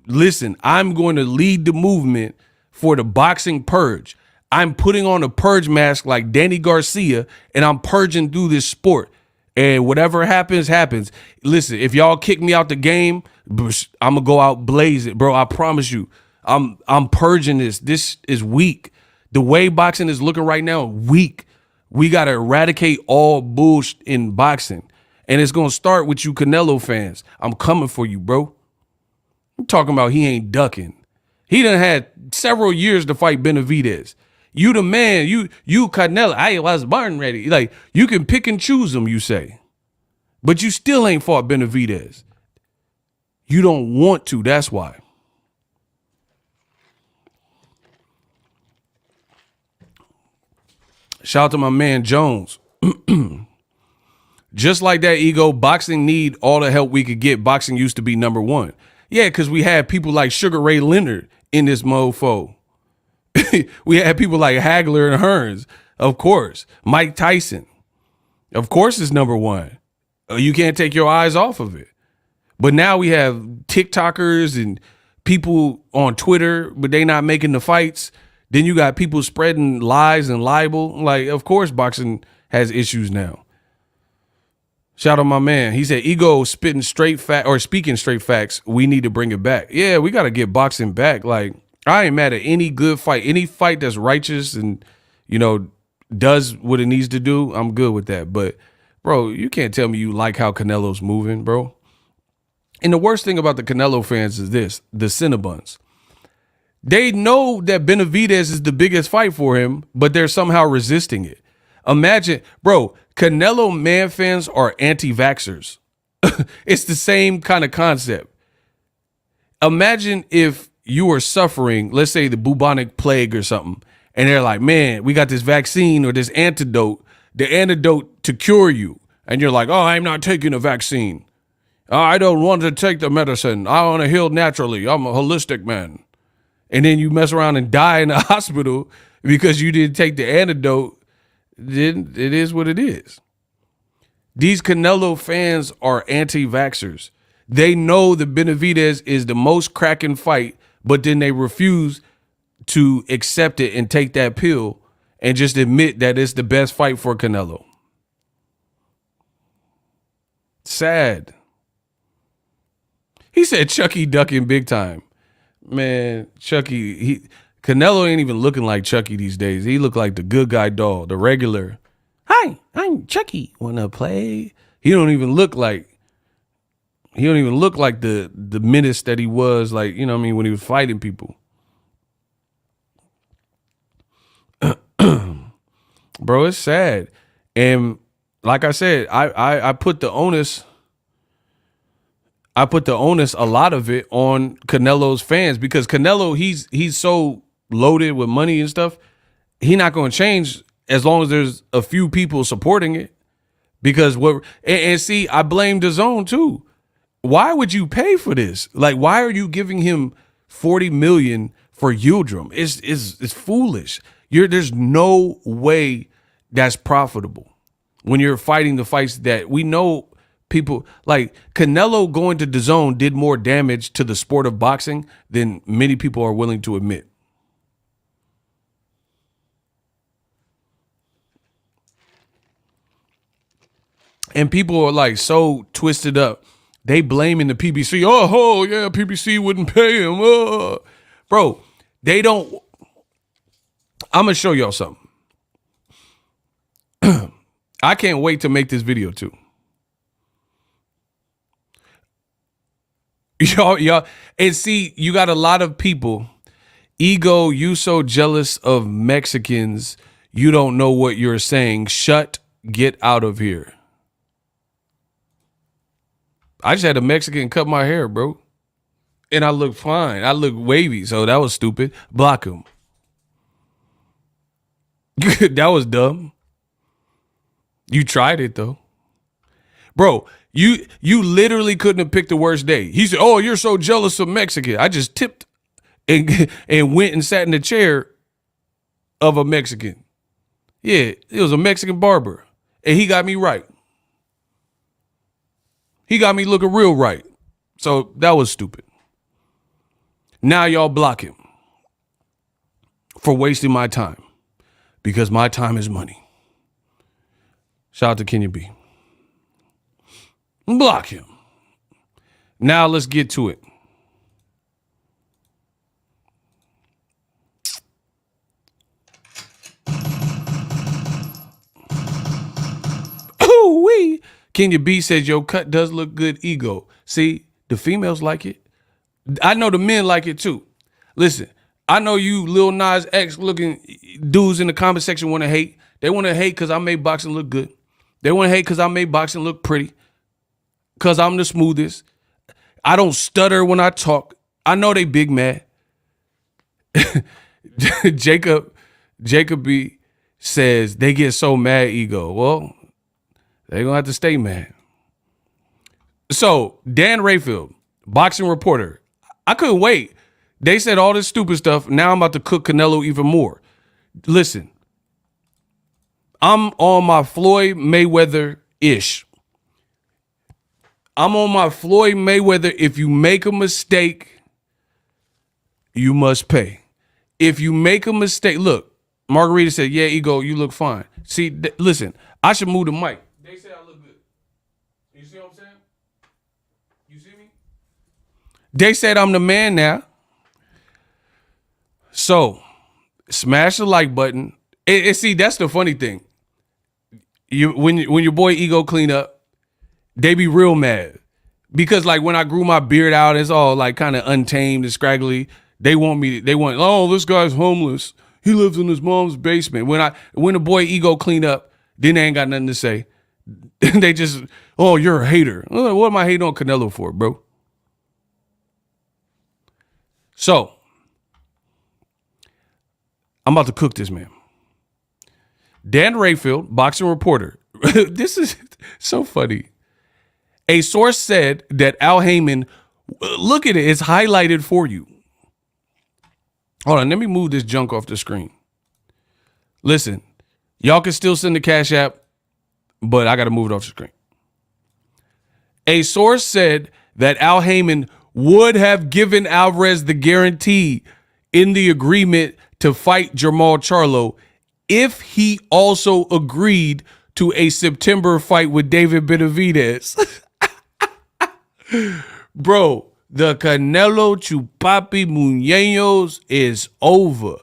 Speaker 1: going to lead the movement for the boxing purge. I'm putting on a purge mask like Danny Garcia, and I'm purging through this sport. And whatever happens, happens. Listen, if y'all kick me out the game, I'm gonna go out blaze it, bro. I promise you. I'm purging this. This is weak. The way boxing is looking right now, weak. We gotta eradicate all bullshit in boxing. And it's gonna start with you Canelo fans. I'm coming for you, bro. I'm talking about he ain't ducking. He done had several years to fight Benavidez. You the man, you Canelo, I was born ready. Like, you can pick and choose them, you say. But you still ain't fought Benavidez. You don't want to, that's why. Shout out to my man Jones. Just like that, Ego, boxing need all the help we could get. Boxing used to be number one. Yeah, because we had people like Sugar Ray Leonard in this mofo. We had people like Hagler and Hearns, of course. Mike Tyson, of course, is number one. You can't take your eyes off of it. But now we have TikTokers and people on Twitter, but they not making the fights. Then you got people spreading lies and libel. Like, of course, boxing has issues now. Shout out my man. He said, Ego speaking straight facts. We need to bring it back. Yeah, we got to get boxing back. Like, I ain't mad at any good fight. Any fight that's righteous and, does what it needs to do, I'm good with that. But, bro, you can't tell me you like how Canelo's moving, bro. And the worst thing about the Canelo fans is this, the Cinnabons. They know that Benavidez is the biggest fight for him, but they're somehow resisting it. Imagine, bro, Canelo man fans are anti-vaxxers. It's the same kind of concept. Imagine if you were suffering, let's say the bubonic plague or something, and they're like, man, we got this vaccine or this antidote, the antidote to cure you. And you're like, oh, I'm not taking a vaccine. I don't want to take the medicine. I want to heal naturally. I'm a holistic man. And then you mess around and die in the hospital because you didn't take the antidote, then it is what it is. These Canelo fans are anti-vaxxers. They know that Benavidez is the most cracking fight, but then they refuse to accept it and take that pill and just admit that it's the best fight for Canelo. Sad. He said Chucky ducking big time. Man, Chucky, Canelo ain't even looking like Chucky these days. He look like the good guy doll, the regular. Hi, I'm Chucky. Wanna play? He don't even look like the menace that he was, like, you know what I mean, when he was fighting people. Bro, it's sad. And like I said, I put the onus a lot of it on Canelo's fans, because Canelo, he's so loaded with money and stuff. He not going to change as long as there's a few people supporting it. Because and see, I blame DAZN too. Why would you pay for this? Like, why are you giving him $40 million for Yildirim? It's foolish. There's no way that's profitable when you're fighting the fights that we know people like. Canelo going to DAZN did more damage to the sport of boxing than many people are willing to admit. And people are like so twisted up. They blaming the PBC. Oh yeah, PBC wouldn't pay him. Bro, they don't. I'm going to show y'all something. I can't wait to make this video too. Y'all, and see, you got a lot of people. Ego, you so jealous of Mexicans, you don't know what you're saying. Get out of here. I just had a Mexican cut my hair, bro. And I look fine. I look wavy, so that was stupid. Block him. That was dumb. You tried it, though. Bro, you literally couldn't have picked the worst day. He said, oh, you're so jealous of Mexican. I just tipped and went and sat in the chair of a Mexican. Yeah, it was a Mexican barber. And he got me right. He got me looking real right. So that was stupid. Now y'all block him for wasting my time, because my time is money. Shout out to Kenya B. Block him. Now let's get to it. Ooh-wee. Kenya B says, your cut does look good, Ego. See, the females like it. I know the men like it too. Listen, I know you Lil Nas X looking dudes in the comment section want to hate. They want to hate because I made boxing look good. They want to hate because I made boxing look pretty. Because I'm the smoothest. I don't stutter when I talk. I know they big mad. Jacob B says, they get so mad, Ego. Well, they're going to have to stay mad. So, Dan Rayfield, boxing reporter. I couldn't wait. They said all this stupid stuff. Now I'm about to cook Canelo even more. Listen, I'm on my Floyd Mayweather-ish. I'm on my Floyd Mayweather. If you make a mistake, you must pay. If you make a mistake, look, Margarita said, yeah, Ego, you look fine. See, listen, I should move the mic. They say I look good. You see what I'm saying? You see me? They said I'm the man now. So, smash the like button. And see, that's the funny thing. When your boy Ego clean up, they be real mad. Because like when I grew my beard out, it's all like kind of untamed and scraggly. They want, oh, this guy's homeless. He lives in his mom's basement. When the boy Ego clean up, then they ain't got nothing to say. They just, oh, you're a hater. What am I hating on Canelo for, bro? So, I'm about to cook this man. Dan Rayfield, boxing reporter. This is so funny. A source said that Al Heyman, look at it, it's highlighted for you. Hold on, let me move this junk off the screen. Listen, y'all can still send the Cash App, but I got to move it off the screen. A source said that Al Heyman would have given Alvarez the guarantee in the agreement to fight Jermall Charlo if he also agreed to a September fight with David Benavidez. Bro, the Canelo Chupapi Muñeños is over.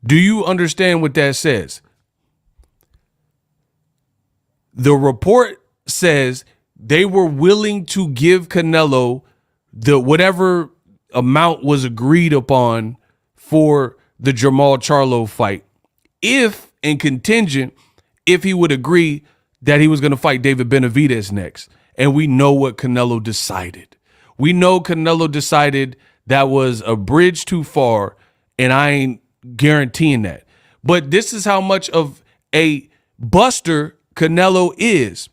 Speaker 1: Do you understand what that says? The report says they were willing to give Canelo the whatever amount was agreed upon for the Jamal Charlo fight, if and contingent if he would agree that he was going to fight David Benavidez next. And we know what Canelo decided. We know Canelo decided that was a bridge too far, and I ain't guaranteeing that. But this is how much of a buster Canelo is.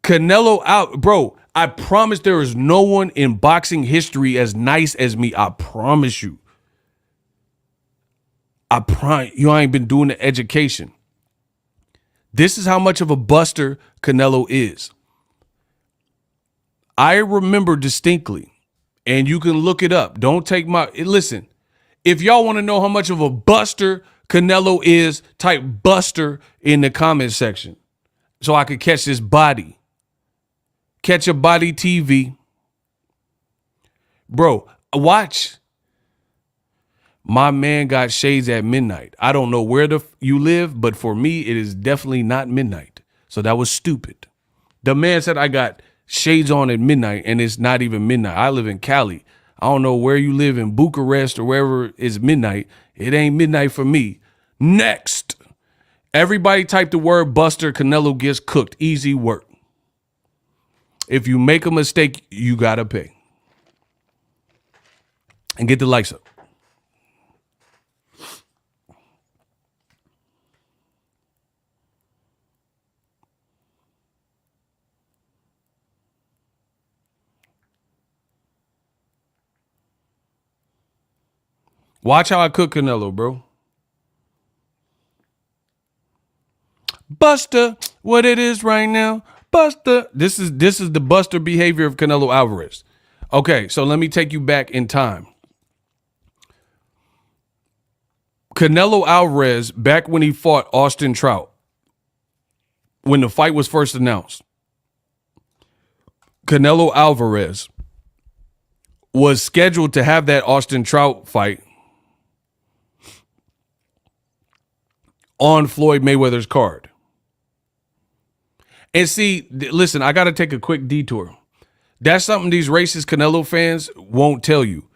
Speaker 1: Canelo out, bro. I promise there is no one in boxing history as nice as me. I promise you. You ain't been doing the education. This is how much of a buster Canelo is. I remember distinctly, and you can look it up. Don't take my, listen, if y'all want to know how much of a buster Canelo is, type buster in the comment section so I could catch this body. Catch a body TV. Bro, watch. My man got shades at midnight. I don't know where you live, but for me, it is definitely not midnight. So that was stupid. The man said I got shades on at midnight, and it's not even midnight. I live in Cali. I don't know where you live in Bucharest or wherever it's midnight. It ain't midnight for me. Next. Everybody type the word buster. Canelo gets cooked. Easy work. If you make a mistake, you got to pay. And get the likes up. Watch how I cook Canelo, bro. Buster, what it is right now. Buster. This is the buster behavior of Canelo Alvarez. Okay, so let me take you back in time. Canelo Alvarez, back when he fought Austin Trout, when the fight was first announced, Canelo Alvarez was scheduled to have that Austin Trout fight on Floyd Mayweather's card. And see, listen, I got to take a quick detour. That's something these racist Canelo fans won't tell you.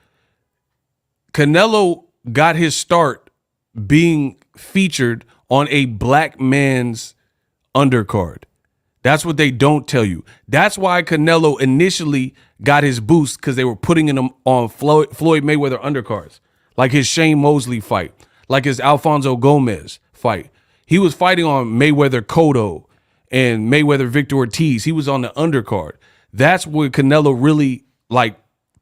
Speaker 1: Canelo got his start being featured on a black man's undercard. That's what they don't tell you. That's why Canelo initially got his boost, because they were putting him on Floyd Mayweather undercards, like his Shane Mosley fight, like his Alfonso Gomez fight. He was fighting on Mayweather Cotto and Mayweather Victor Ortiz. He was on the undercard. That's where Canelo really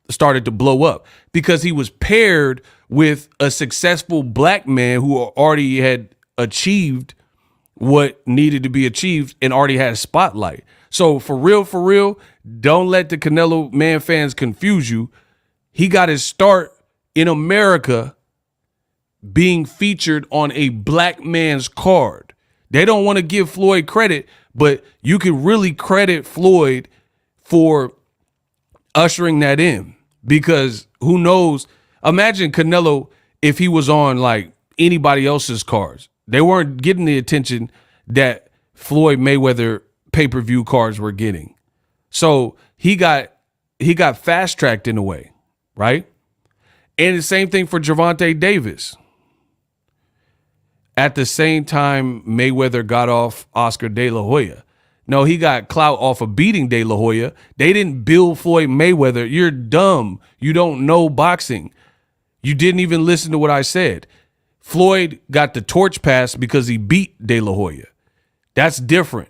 Speaker 1: started to blow up, because he was paired with a successful black man who already had achieved what needed to be achieved and already had a spotlight. So for real, don't let the Canelo man fans confuse you. He got his start in America being featured on a black man's card. They don't want to give Floyd credit, but you can really credit Floyd for ushering that in, because who knows? Imagine Canelo if he was on like anybody else's cards. They weren't getting the attention that Floyd Mayweather pay-per-view cards were getting. So he got fast-tracked in a way, right? And the same thing for Gervonta Davis. At the same time, Mayweather got off Oscar De La Hoya. No, he got clout off of beating De La Hoya. They didn't build Floyd Mayweather. You're dumb. You don't know boxing. You didn't even listen to what I said. Floyd got the torch pass because he beat De La Hoya. That's different.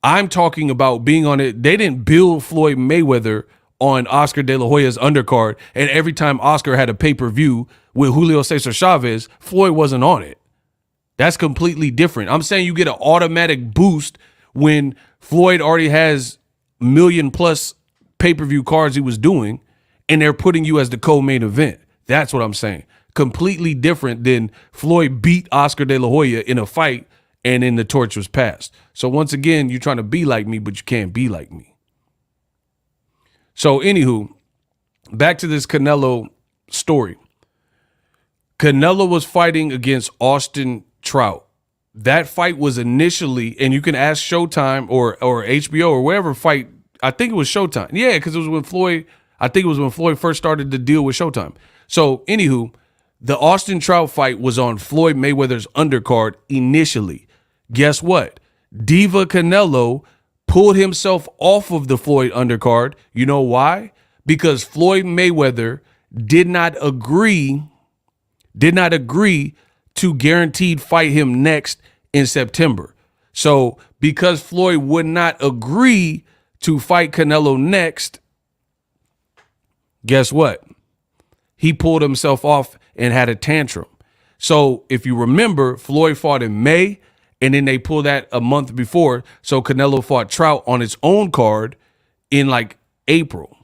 Speaker 1: I'm talking about being on it. They didn't build Floyd Mayweather on Oscar De La Hoya's undercard, and every time Oscar had a pay-per-view with Julio Cesar Chavez, Floyd wasn't on it. That's completely different. I'm saying you get an automatic boost when Floyd already has million-plus pay-per-view cards he was doing, and they're putting you as the co-main event. That's what I'm saying. Completely different than Floyd beat Oscar De La Hoya in a fight and then the torch was passed. So once again, you're trying to be like me, but you can't be like me. So anywho, back to this Canelo story. Canelo was fighting against Austin Trout. that fight was initially, and you can ask Showtime or HBO or wherever fight. I think it was Showtime. Yeah, because it was when Floyd. I think it was when Floyd first started to deal with Showtime. So, anywho, the Austin Trout fight was on Floyd Mayweather's undercard initially. Guess what? Diva Canelo pulled himself off of the Floyd undercard. You know why? Because Floyd Mayweather did not agree to guaranteed fight him next in September. So because Floyd would not agree to fight Canelo next, guess what? He pulled himself off and had a tantrum. So if you remember, Floyd fought in May, and then they pulled that a month before. So Canelo fought Trout on its own card in like April.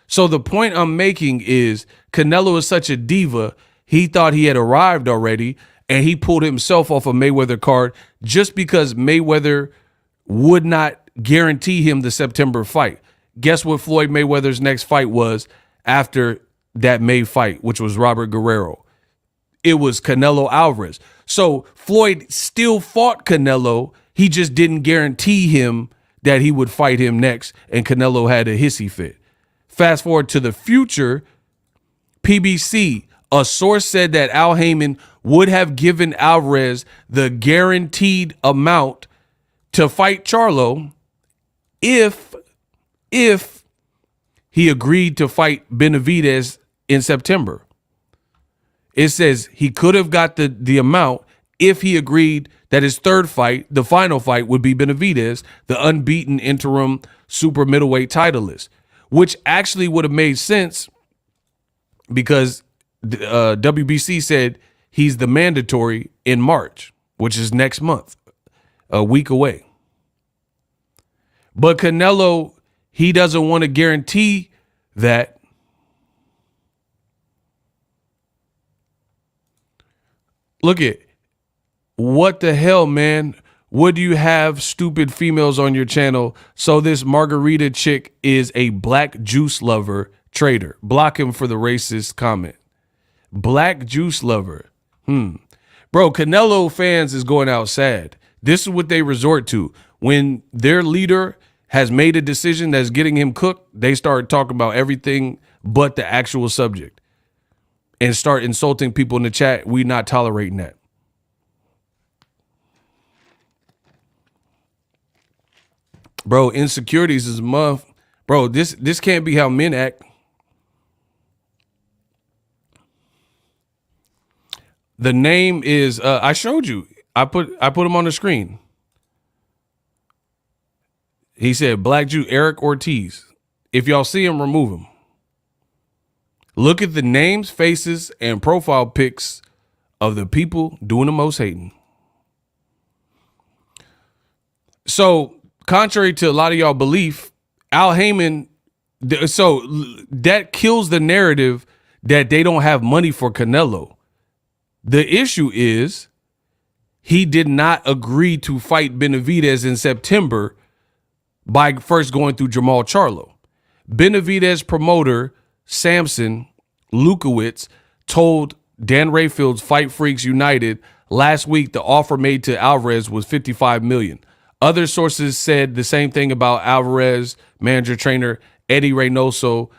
Speaker 1: So the point I'm making is Canelo is such a diva. He thought he had arrived already, and he pulled himself off a Mayweather card just because Mayweather would not guarantee him the September fight. Guess what Floyd Mayweather's next fight was after that May fight, which was Robert Guerrero? It was Canelo Alvarez. So Floyd still fought Canelo. He just didn't guarantee him that he would fight him next, and Canelo had a hissy fit. Fast forward to the future, PBC, a source said that Al Heyman would have given Alvarez the guaranteed amount to fight Charlo if he agreed to fight Benavidez in September. It says he could have got the amount if he agreed that his third fight, the final fight, would be Benavidez, the unbeaten interim super middleweight titleist, which actually would have made sense because WBC said he's the mandatory in March, which is next month, a week away. But Canelo, he doesn't want to guarantee that. Look at what the hell, man. What do you have stupid females on your channel? So this margarita chick is a black juice lover trader. Block him for the racist comment. Black juice lover. Bro, Canelo fans is going out sad. This is what they resort to. When their leader has made a decision that's getting him cooked, they start talking about everything but the actual subject and start insulting people in the chat. We not tolerating that. Bro, insecurities is muff. Bro, this can't be how men act. The name is I showed you. I put him on the screen. He said Black Jew Eric Ortiz. If y'all see him, remove him. Look at the names, faces, and profile pics of the people doing the most hating. So, contrary to a lot of y'all belief, Al Heyman, so that kills the narrative that they don't have money for Canelo. The issue is he did not agree to fight Benavidez in September by first going through Jamal Charlo. Benavidez promoter Samson Lukowitz told Dan Rayfield's Fight Freaks United last week the offer made to Alvarez was $55 million. Other sources said the same thing about Alvarez. Manager trainer Eddie Reynoso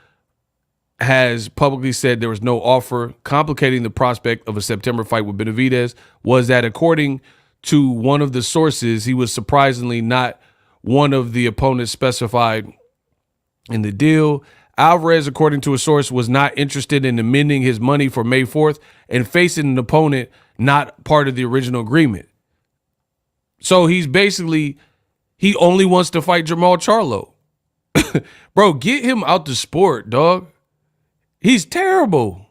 Speaker 1: has publicly said there was no offer. Complicating the prospect of a September fight with Benavidez was that, according to one of the sources, he was surprisingly not one of the opponents specified in the deal. Alvarez, according to a source, was not interested in amending his money for May 4th and facing an opponent not part of the original agreement. So he's basically, he only wants to fight Jamal Charlo. Bro, get him out the sport, dog. He's terrible.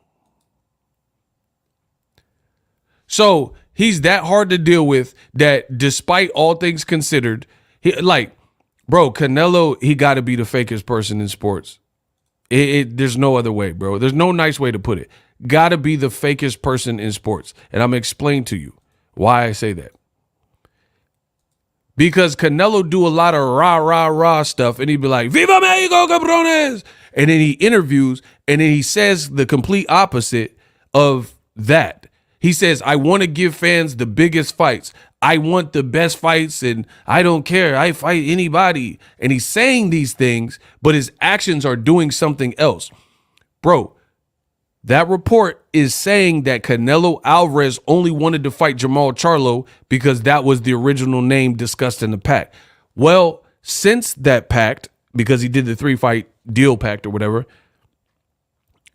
Speaker 1: So he's that hard to deal with that despite all things considered, bro, Canelo, he got to be the fakest person in sports. There's no other way, bro. There's no nice way to put it. Got to be the fakest person in sports. And I'm going to explain to you why I say that. Because Canelo do a lot of rah stuff, and he'd be like, Viva Mexico, cabrones! And then he interviews, and then he says the complete opposite of that. He says, I want to give fans the biggest fights. I want the best fights, and I don't care. I fight anybody. And he's saying these things, but his actions are doing something else. Bro, that report is saying that Canelo Alvarez only wanted to fight Jermall Charlo because that was the original name discussed in the pact. Well, since that pact, because he did the 3-fight deal pact or whatever,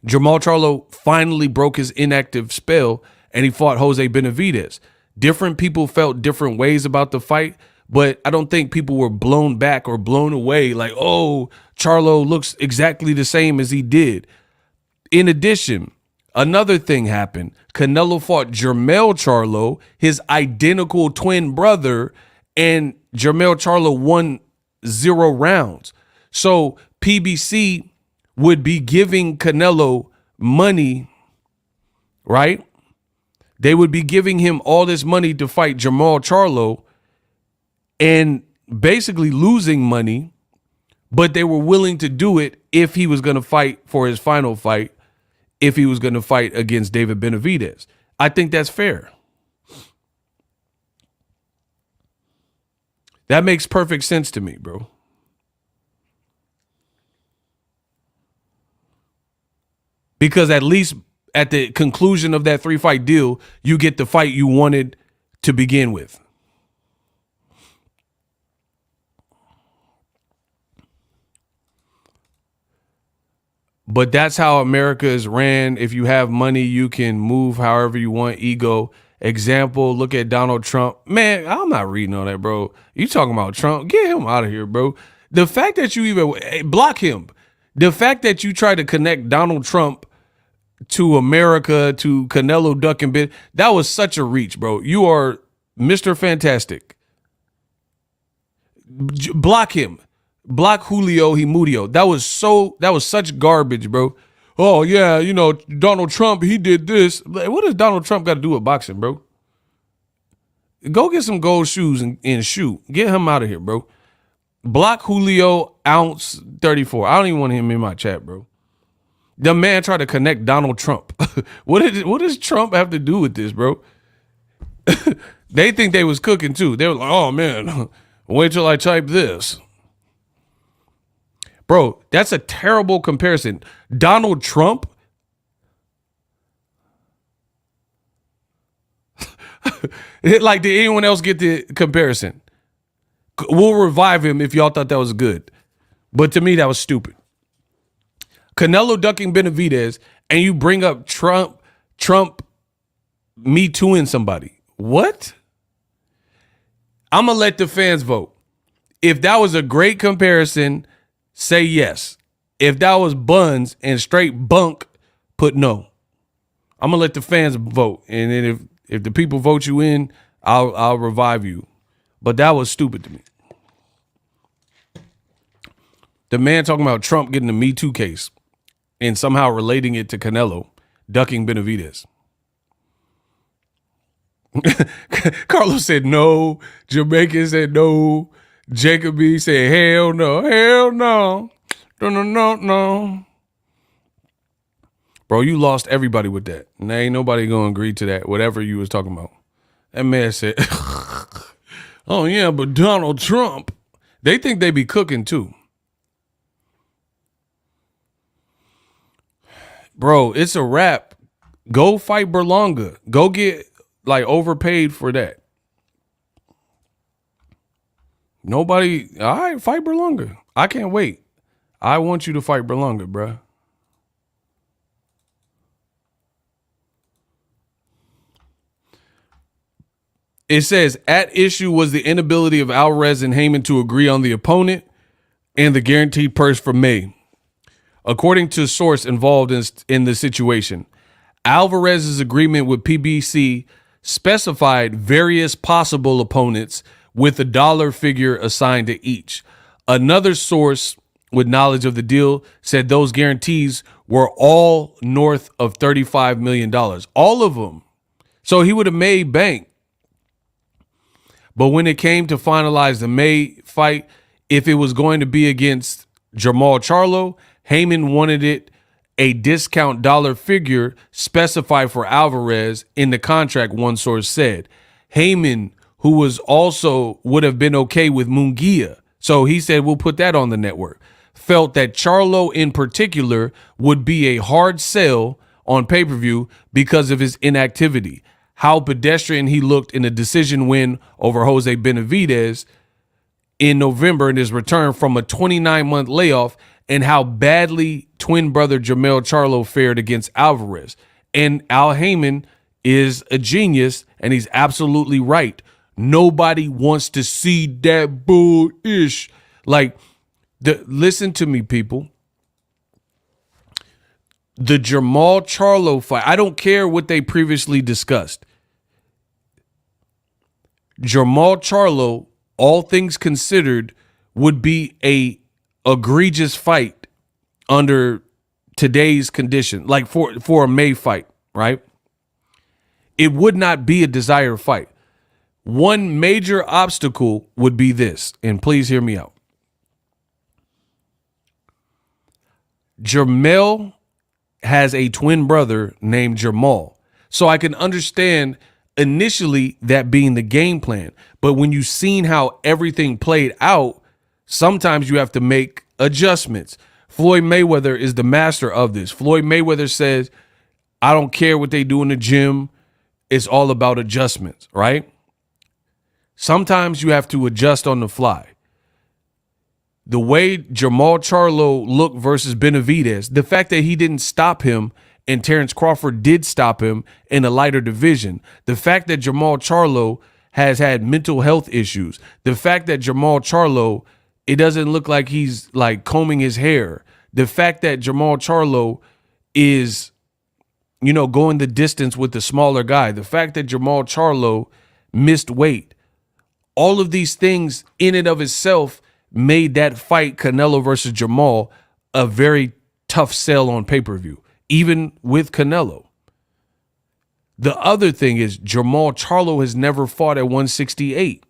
Speaker 1: Jermall Charlo finally broke his inactive spell and he fought Jose Benavidez. Different people felt different ways about the fight, but I don't think people were blown back or blown away like, oh, Charlo looks exactly the same as he did. In addition, another thing happened. Canelo fought Jermell Charlo, his identical twin brother, and Jermell Charlo won 0 rounds. So PBC would be giving Canelo money, right? They would be giving him all this money to fight Jermall Charlo and basically losing money, but they were willing to do it if he was going to fight for his final fight, if he was going to fight against David Benavidez. I think that's fair. That makes perfect sense to me, bro. Because at least at the conclusion of that 3-fight deal, you get the fight you wanted to begin with. But that's how America is ran. If you have money, you can move however you want. Ego. Example, look at Donald Trump. Man, I'm not reading all that, bro. You talking about Trump? Get him out of here, bro. The fact that you even block him, the fact that you try to connect Donald Trump to America, to Canelo duck and bit, that was such a reach, bro. You are Mr. Fantastic. Block him. Block Julio Himudio. That was such garbage, bro. Oh, yeah, you know, Donald Trump, he did this. What does Donald Trump got to do with boxing, bro? Go get some gold shoes and shoot. Get him out of here, bro. Block Julio Ounce 34. I don't even want him in my chat, bro. The man tried to connect Donald Trump. What does Trump have to do with this, bro? They think they was cooking too. They were like, oh man, wait till I type this. Bro, that's a terrible comparison. Donald Trump. Like, did anyone else get the comparison? We'll revive him if y'all thought that was good. But to me, that was stupid. Canelo ducking Benavidez, and you bring up Trump Me Tooing somebody. What? I'm going to let the fans vote. If that was a great comparison, say yes. If that was buns and straight bunk, put no. I'm going to let the fans vote. And then if the people vote you in, I'll revive you. But that was stupid to me. The man talking about Trump getting the Me Too case and somehow relating it to Canelo ducking Benavidez. Carlos said no. Jamaican said no. Jacoby said hell no. Hell no. No. Bro, you lost everybody with that. And there ain't nobody going to agree to that, whatever you was talking about. That man said, oh, yeah, but Donald Trump. They think they be cooking, too. Bro, it's a wrap. Go fight Berlanga. Go get, like, overpaid for that. Nobody, all right, fight Berlanga. I can't wait. I want you to fight Berlanga, bro. It says, at issue was the inability of Alvarez and Heyman to agree on the opponent and the guaranteed purse for May. According to a source involved in the situation, Alvarez's agreement with PBC specified various possible opponents with a dollar figure assigned to each. Another source with knowledge of the deal said those guarantees were all north of $35 million. All of them. So he would have made bank. But when it came to finalize the May fight, if it was going to be against Jermall Charlo, Heyman wanted it a discount dollar figure specified for Alvarez in the contract, one source said. Heyman, who was also would have been okay with Munguia, so he said, we'll put that on the network, felt that Charlo in particular would be a hard sell on pay-per-view because of his inactivity, how pedestrian he looked in a decision win over Jose Benavidez in November in his return from a 29-month layoff, and how badly twin brother Jermell Charlo fared against Alvarez. And Al Heyman is a genius, and he's absolutely right. Nobody wants to see that bullish. Like, listen to me, people. The Jermall Charlo fight, I don't care what they previously discussed. Jermall Charlo, all things considered, would be a egregious fight under today's condition, like for a May fight, right? It would not be a desired fight. One major obstacle would be this, and please hear me out. Jermell has a twin brother named Jermall. So I can understand initially that being the game plan. But when you've seen how everything played out, sometimes you have to make adjustments. Floyd Mayweather is the master of this. Floyd Mayweather says, I don't care what they do in the gym. It's all about adjustments, right? Sometimes you have to adjust on the fly. The way Jermall Charlo looked versus Benavidez, the fact that he didn't stop him and Terrence Crawford did stop him in a lighter division, the fact that Jermall Charlo has had mental health issues, the fact that Jermall Charlo, it doesn't look like he's like combing his hair, the fact that Jermall Charlo is, you know, going the distance with the smaller guy, the fact that Jermall Charlo missed weight, all of these things in and of itself made that fight, Canelo versus Jermall, a very tough sell on pay-per-view, even with Canelo. The other thing is Jermall Charlo has never fought at 168.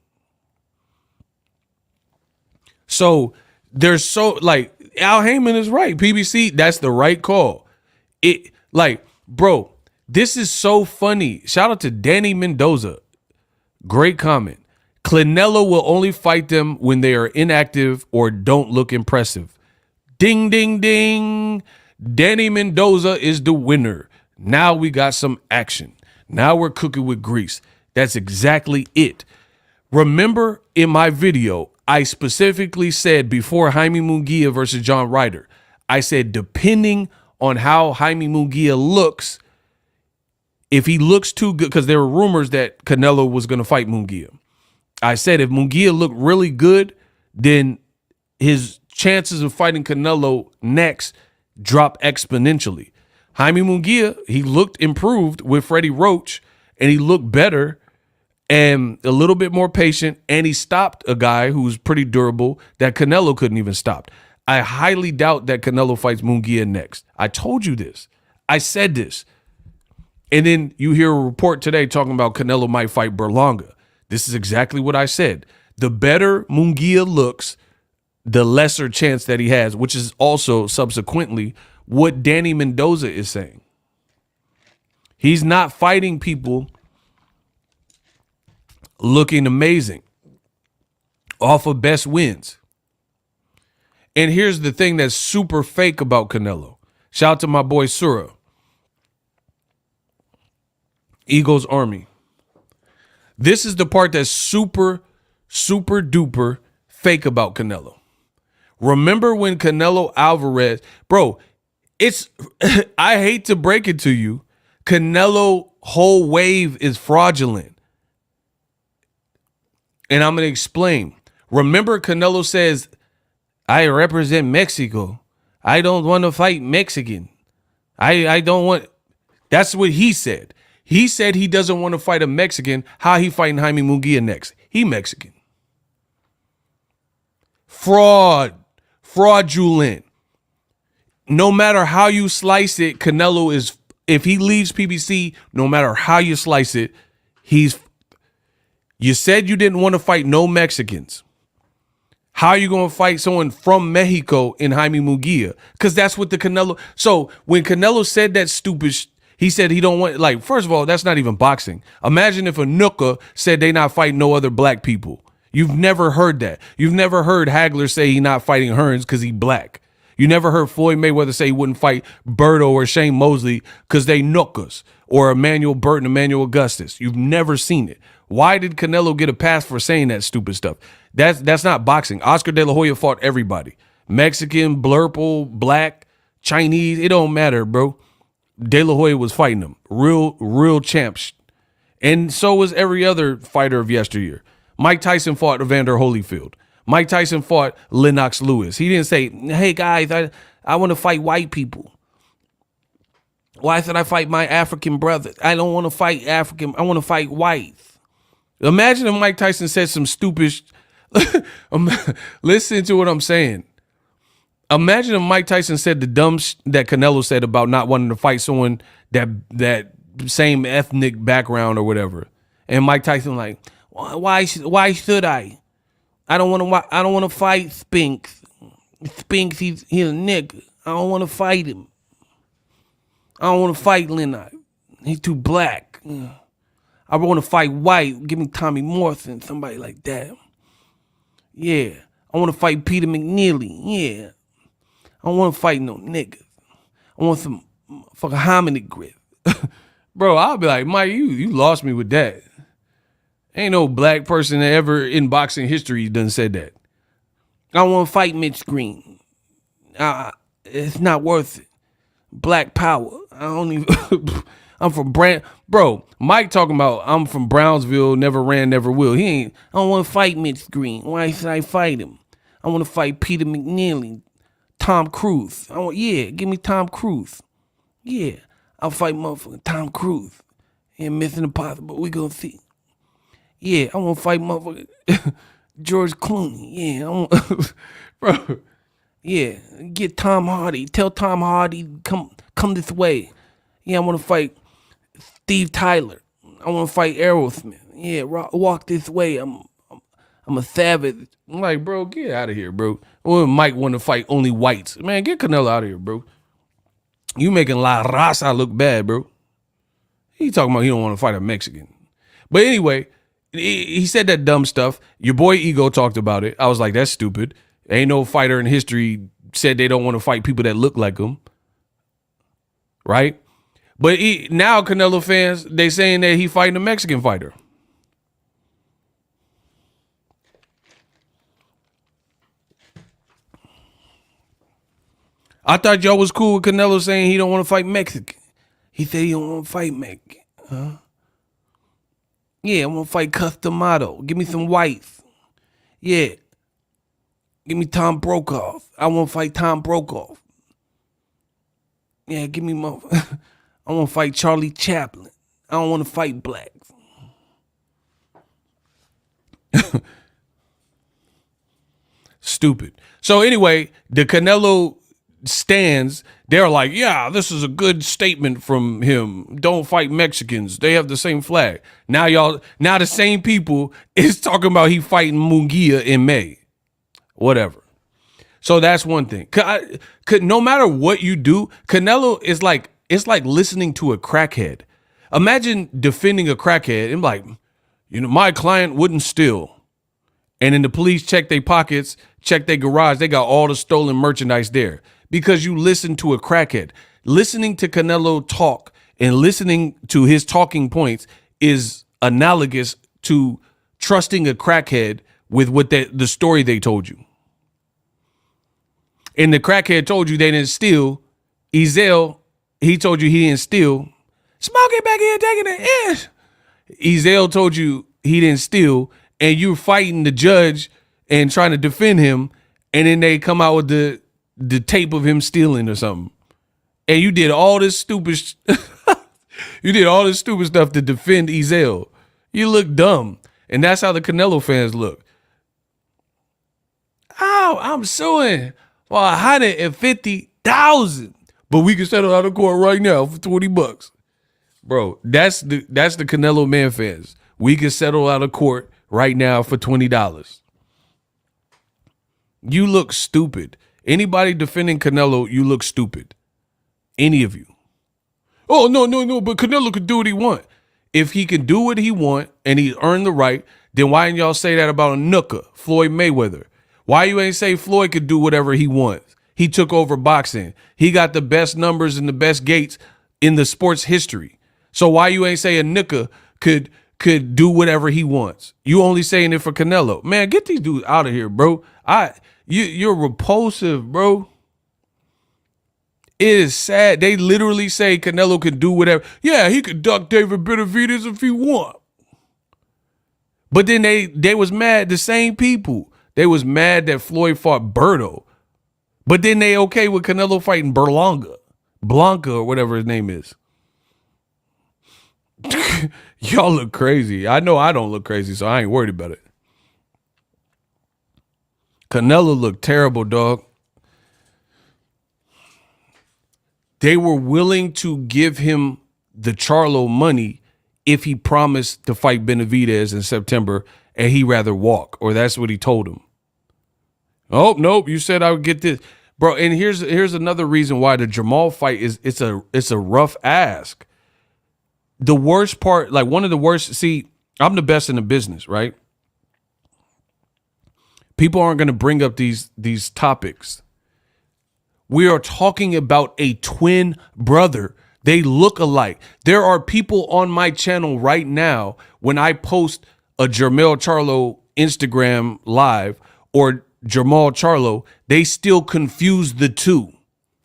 Speaker 1: So there's so, like, Al Heyman is right. PBC, that's the right call. It, like, bro, this is so funny. Shout out to Danny Mendoza. Great comment. Canelo will only fight them when they are inactive or don't look impressive. Ding, ding, ding. Danny Mendoza is the winner. Now we got some action. Now we're cooking with grease. That's exactly it. Remember in my video, I specifically said before Jaime Munguia versus John Ryder, I said depending on how Jaime Munguia looks, if he looks too good, because there were rumors that Canelo was going to fight Munguia. I said if Munguia looked really good, then his chances of fighting Canelo next drop exponentially. Jaime Munguia, he looked improved with Freddie Roach, and he looked better and a little bit more patient, and he stopped a guy who's pretty durable that Canelo couldn't even stop. I highly doubt that Canelo fights Munguia next. I told you this. I said this. And then you hear a report today talking about Canelo might fight Berlanga. This is exactly what I said. The better Munguia looks, the lesser chance that he has, which is also subsequently what Danny Mendoza is saying. He's not fighting people looking amazing off of best wins. And here's the thing that's super fake about Canelo. Shout out to my boy Sura. Eagles Army. This is the part that's super, super duper fake about Canelo. Remember when Canelo Alvarez, bro, it's, I hate to break it to you, Canelo whole wave is fraudulent. And I'm going to explain. Remember Canelo says, I represent Mexico. I don't want to fight Mexican. I don't want, that's what he said. He said he doesn't want to fight a Mexican. How he fighting Jaime Munguia next? He Mexican. Fraudulent. No matter how you slice it, Canelo is, if he leaves PBC, no matter how you slice it, you said you didn't want to fight no Mexicans. How are you going to fight someone from Mexico in Jaime Munguia? Because that's what the Canelo. So when Canelo said that stupid, he said he don't want, like, first of all, that's not even boxing. Imagine if a Nooka said they not fighting no other black people. You've never heard that. You've never heard Hagler say he not fighting Hearns because he black. You never heard Floyd Mayweather say he wouldn't fight Berto or Shane Mosley because they Nookas, or Emmanuel Burton, Emmanuel Augustus. You've never seen it. Why did Canelo get a pass for saying that stupid stuff? That's not boxing. Oscar De La Hoya fought everybody. Mexican, blurple, black, Chinese. It don't matter, bro. De La Hoya was fighting them. Real champs. And so was every other fighter of yesteryear. Mike Tyson fought Evander Holyfield. Mike Tyson fought Lennox Lewis. He didn't say, hey, guys, I want to fight white people. Why should I fight my African brother? I don't want to fight African. I want to fight whites. Imagine if Mike Tyson said some stupid. Listen to what I'm saying. Imagine if Mike Tyson said the dumb that Canelo said about not wanting to fight someone that same ethnic background or whatever. And Mike Tyson like, why should I? I don't want to fight Spinks. Spinks, he's a nigga. I don't want to fight him. I don't want to fight Leonard. He's too black. I want to fight white. Give me Tommy Morrison, somebody like that. Yeah. I want to fight Peter McNeely. Yeah. I don't want to fight no niggas. I want some fucking hominy grip. Bro, I'll be like, Mike, you lost me with that. Ain't no black person that ever in boxing history done said that. I don't want to fight Mitch Green. It's not worth it. Black power. I don't even. I'm from Bro, Mike talking about I'm from Brownsville, never ran, never will. He ain't. I don't want to fight Mitch Green. Why should I fight him? I want to fight Peter McNeely, Tom Cruise. Give me Tom Cruise. Yeah, I'll fight motherfucking Tom Cruise. And Mission Impossible. We gonna see. Yeah, I want to fight motherfucking George Clooney. Yeah, I want, bro. Yeah, get Tom Hardy. Tell Tom Hardy come this way. Yeah, I want to fight Steve Tyler. I want to fight Aerosmith. Yeah, walk this way. I'm a savage. I'm like, bro, get out of here, bro. Or Mike want to fight only whites. Man, get Canelo out of here, bro. You making La Raza look bad, bro. He talking about he don't want to fight a Mexican. But anyway, he said that dumb stuff. Your boy Ego talked about it. I was like, that's stupid. Ain't no fighter in history said they don't want to fight people that look like them. Right? But now Canelo fans, they saying that he fighting a Mexican fighter. I thought y'all was cool with Canelo saying he don't want to fight Mexican. He said he don't want to fight Mexican. Huh? Yeah, I want to fight Customato. Give me some whites. Yeah. Give me Tom Brokaw. I want to fight Tom Brokaw. Yeah, give me my. I want to fight Charlie Chaplin. I don't want to fight blacks. Stupid. So anyway, the Canelo stands, they're like, yeah, this is a good statement from him. Don't fight Mexicans. They have the same flag. Now the same people is talking about he fighting Munguia in May. Whatever. So that's one thing. No matter what you do, Canelo is like, it's like listening to a crackhead. Imagine defending a crackhead and like, my client wouldn't steal. And then the police check their pockets, check their garage. They got all the stolen merchandise there because you listen to a crackhead. Listening to Canelo talk and listening to his talking points is analogous to trusting a crackhead with what the story they told you. And the crackhead told you they didn't steal. Ezel, he told you he didn't steal. Smoke it back here, taking it in. Ezel told you he didn't steal, and you're fighting the judge and trying to defend him, and then they come out with the tape of him stealing or something. And you did all this stupid you did all this stupid stuff to defend Ezel. You look dumb. And that's how the Canelo fans look. Oh, I'm suing for $150,000. But we can settle out of court right now for $20. Bro, that's the Canelo man fans. We can settle out of court right now for $20. You look stupid. Anybody defending Canelo, you look stupid. Any of you. Oh, no, but Canelo could do what he want. If he can do what he want and he earned the right, then why didn't y'all say that about Anuka, Floyd Mayweather? Why you ain't say Floyd could do whatever he wants? He took over boxing. He got the best numbers and the best gates in the sports history. So why you ain't say Anuka could do whatever he wants? You only saying it for Canelo. Man, get these dudes out of here, bro. You're repulsive, bro. It is sad. They literally say Canelo can do whatever. Yeah, he could duck David Benavidez if he want. But then they was mad, the same people. They was mad that Floyd fought Berto. But then they okay with Canelo fighting Blanca or whatever his name is. Y'all look crazy. I know I don't look crazy, so I ain't worried about it. Canelo looked terrible, dog. They were willing to give him the Charlo money if he promised to fight Benavidez in September and he'd rather walk, or that's what he told him. Oh, nope, you said I would get this. Bro, and here's another reason why the Jamal fight it's a rough ask. The worst part, like one of the worst, see, I'm the best in the business, right? People aren't going to bring up these topics. We are talking about a twin brother. They look alike. There are people on my channel right now, when I post a Jermell Charlo Instagram live or Jamal Charlo, they still confuse the two,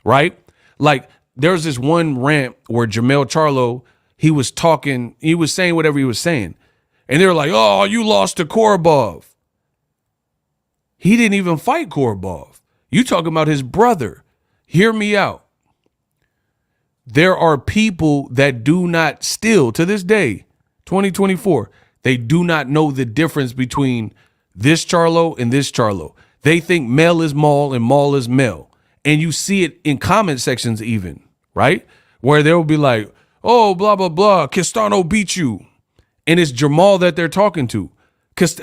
Speaker 1: right? Like there's this one rant where Jermell Charlo, he was saying whatever he was saying. And they were like, oh, you lost to Korobov. He didn't even fight Korobov. You talking about his brother. Hear me out. There are people that do not still, to this day, 2024, they do not know the difference between this Charlo and this Charlo. They think male is male and male is male. And you see it in comment sections even, right? Where they'll be like, oh, blah, blah, blah, Castano beat you. And it's Jamal that they're talking to.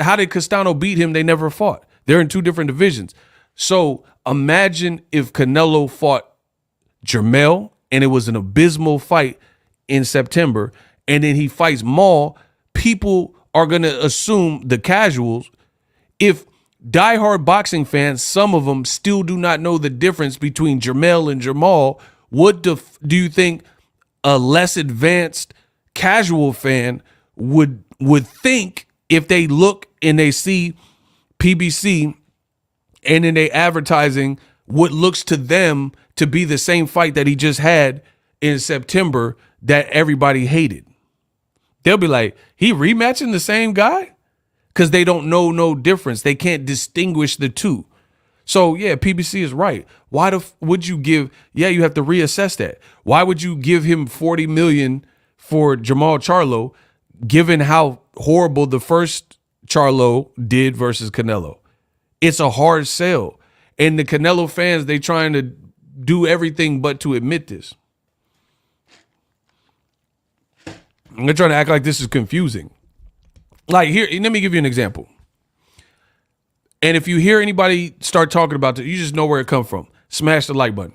Speaker 1: How did Castano beat him? They never fought. They're in two different divisions. So imagine if Canelo fought Jermell and it was an abysmal fight in September, and then he fights Maul. People are going to assume, the casuals, if diehard boxing fans, some of them still do not know the difference between Jermell and Jamal, what do you think a less advanced casual fan would think if they look and they see PBC and then they advertising what looks to them to be the same fight that he just had in September that everybody hated? They'll be like, he rematching the same guy? Because they don't know no difference. They can't distinguish the two. So yeah, PBC is right. Why would you give? Yeah, you have to reassess that. Why would you give him $40 million for Jamal Charlo, given how horrible the first Charlo did versus Canelo? It's a hard sell, and the Canelo fans, they trying to do everything but to admit this. They're trying to act like this is confusing. Like here, let me give you an example. And if you hear anybody start talking about it, you just know where it come from. Smash the like button.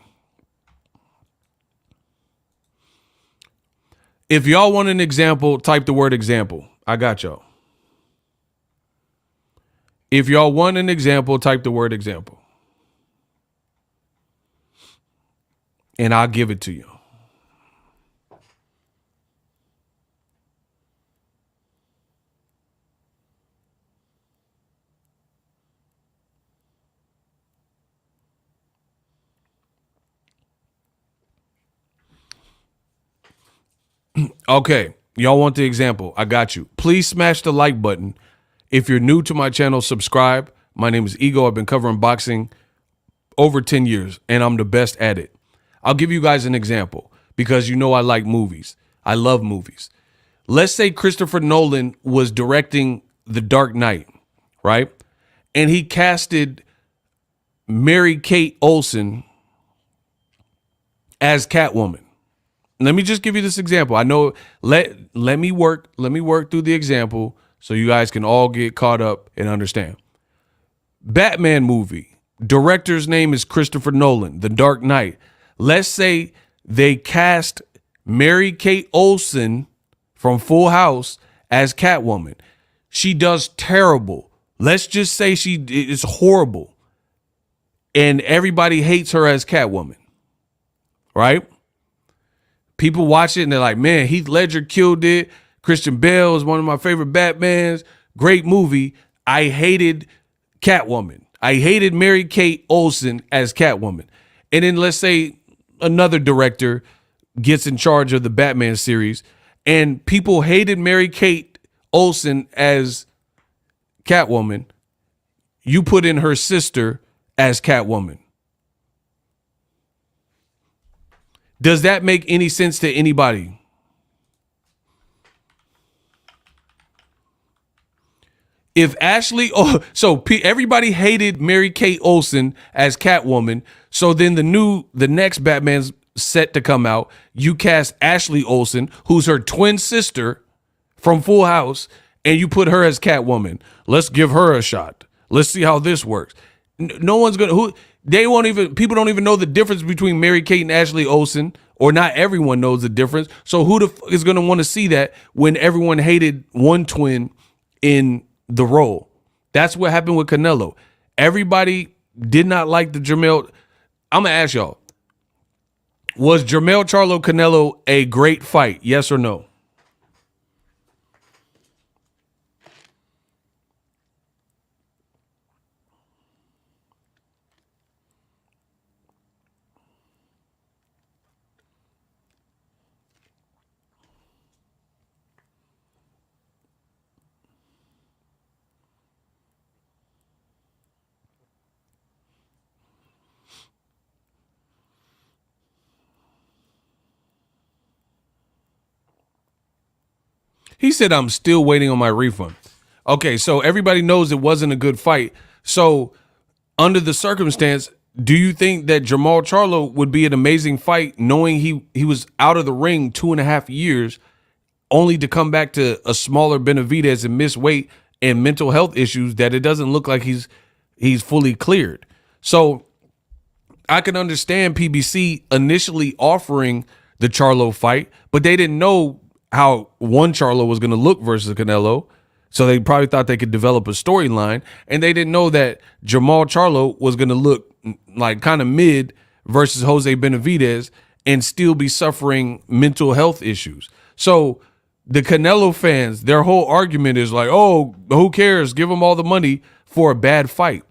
Speaker 1: If y'all want an example, type the word example. I got y'all. If y'all want an example, type the word example. And I'll give it to you. Okay, y'all want the example. I got you. Please smash the like button. If you're new to my channel, subscribe. My name is Ego. I've been covering boxing over 10 years, and I'm the best at it. I'll give you guys an example because you know I like movies. I love movies. Let's say Christopher Nolan was directing The Dark Knight, right? And he casted Mary-Kate Olsen as Catwoman. Let me just give you this example. I know, let me work through the example so you guys can all get caught up and understand. Batman movie, Director's name is Christopher Nolan, The Dark Knight. Let's say they cast Mary Kate Olsen from Full House as Catwoman. She does terrible. Let's just say she is horrible. And everybody hates her as Catwoman. Right? People watch it and they're like, man, Heath Ledger killed it. Christian Bale is one of my favorite Batmans. Great movie. I hated Catwoman. I hated Mary Kate Olsen as Catwoman. And then let's say another director gets in charge of the Batman series and people hated Mary Kate Olsen as Catwoman. You put in her sister as Catwoman. Does that make any sense to anybody? If Ashley, everybody hated Mary Kate Olsen as Catwoman. So then the next Batman's set to come out. You cast Ashley Olsen, who's her twin sister from Full House, and you put her as Catwoman. Let's give her a shot. Let's see how this works. No one's gonna. People don't even know the difference between Mary Kate and Ashley Olsen, or not everyone knows the difference. So who the fuck is gonna want to see that when everyone hated one twin in the role? That's what happened with Canelo. Everybody did not like the Jermell. I'm gonna ask y'all: was Jermell Charlo Canelo a great fight? Yes or no? He said, I'm still waiting on my refund. Okay, so everybody knows it wasn't a good fight. So under the circumstance, do you think that Jermall Charlo would be an amazing fight knowing he was out of the ring 2.5 years only to come back to a smaller Benavidez and miss weight and mental health issues that it doesn't look like he's fully cleared? So I can understand PBC initially offering the Charlo fight, but they didn't know how one Charlo was going to look versus Canelo. So they probably thought they could develop a storyline, and they didn't know that Jermall Charlo was going to look like kind of mid versus Jose Benavidez and still be suffering mental health issues. So the Canelo fans, their whole argument is like, oh, who cares? Give them all the money for a bad fight.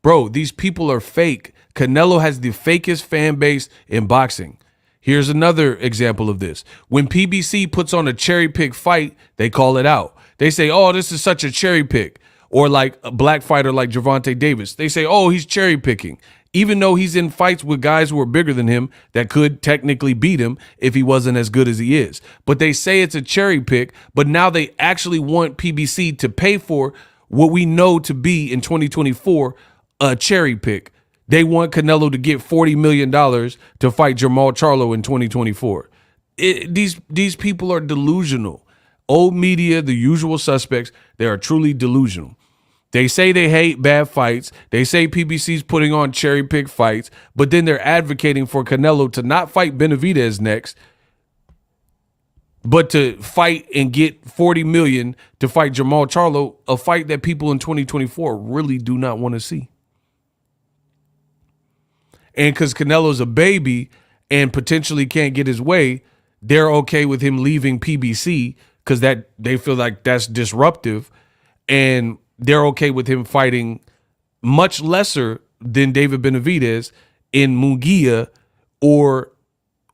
Speaker 1: Bro, these people are fake. Canelo has the fakest fan base in boxing. Here's another example of this. When PBC puts on a cherry pick fight, they call it out. They say, oh, this is such a cherry pick. Or like a black fighter like Gervonta Davis. They say, oh, he's cherry picking. Even though he's in fights with guys who are bigger than him that could technically beat him if he wasn't as good as he is. But they say it's a cherry pick, but now they actually want PBC to pay for what we know to be in 2024 a cherry pick. They want Canelo to get $40 million to fight Jermall Charlo in 2024. These people are delusional. Old media, the usual suspects, they are truly delusional. They say they hate bad fights. They say PBC's putting on cherry pick fights, but then they're advocating for Canelo to not fight Benavidez next, but to fight and get $40 million to fight Jermall Charlo, a fight that people in 2024 really do not want to see. And because Canelo's a baby and potentially can't get his way, they're okay with him leaving PBC because that they feel like that's disruptive, and they're okay with him fighting much lesser than David Benavidez in Munguia or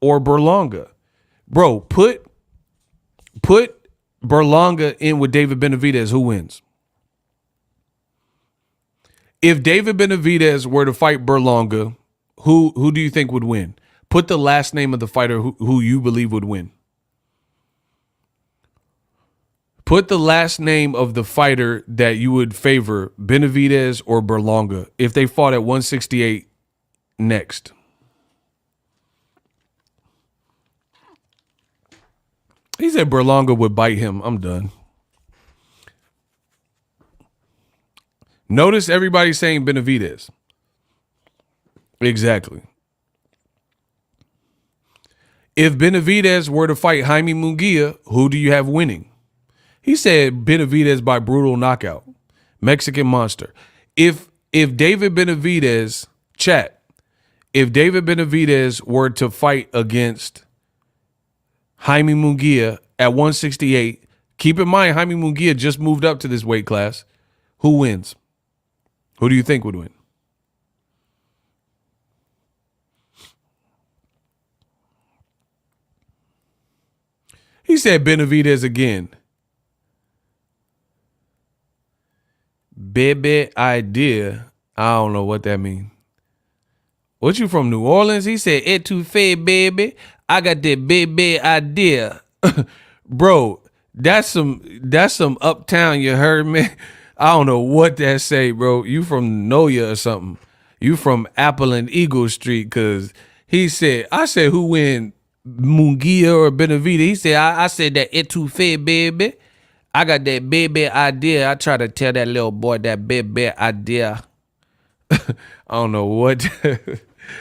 Speaker 1: Berlanga. Bro, put Berlanga in with David Benavidez, who wins? If David Benavidez were to fight Berlanga, who do you think would win? Put the last name of the fighter who you believe would win. Put the last name of the fighter that you would favor, Benavidez or Berlanga, if they fought at 168 next. He said Berlanga would bite him. I'm done. Notice everybody saying Benavidez. Exactly. If Benavidez were to fight Jaime Munguia, who do you have winning? He said Benavidez by brutal knockout. Mexican monster. If David Benavidez, chat, if David Benavidez were to fight against Jaime Munguia at 168, keep in mind Jaime Munguia just moved up to this weight class. Who wins? Who do you think would win? He said Benavidez again. Baby idea. I don't know what that means. What, you from New Orleans? He said etouffee, baby. I got that baby idea. Bro, that's some uptown, you heard me? I don't know what that say, bro. You from Noya or something. You from Apple and Eagle Street, cause I said who win, Munguia or Benavidez? He said, I said that etouffee, baby. I got that baby idea. I try to tell that little boy that baby idea. I don't know what.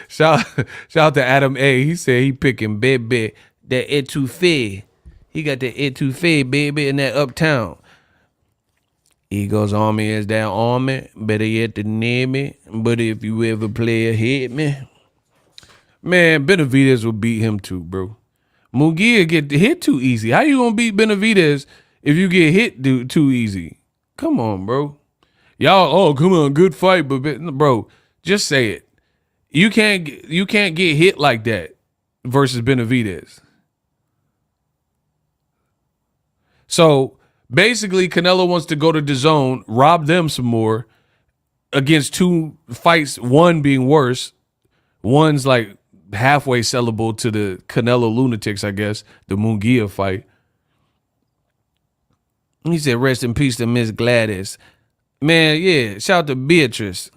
Speaker 1: shout out to Adam A. He said he picking baby, that etouffee. He got the etouffee, baby, in that uptown. Eagles Army is that army. Better yet the Navy. But if you ever play a hit me, man, Benavidez will beat him too, bro. Munguia get hit too easy. How you gonna beat Benavidez if you get hit too easy? Come on, bro. Y'all, oh, come on, good fight, but bro, just say it. You can't get hit like that versus Benavidez. So basically, Canelo wants to go to DAZN, rob them some more against two fights, one being worse. One's like halfway sellable to the Canelo Lunatics, I guess, the Munguia fight. He said, rest in peace to Miss Gladys. Man, yeah, shout out to Beatrice.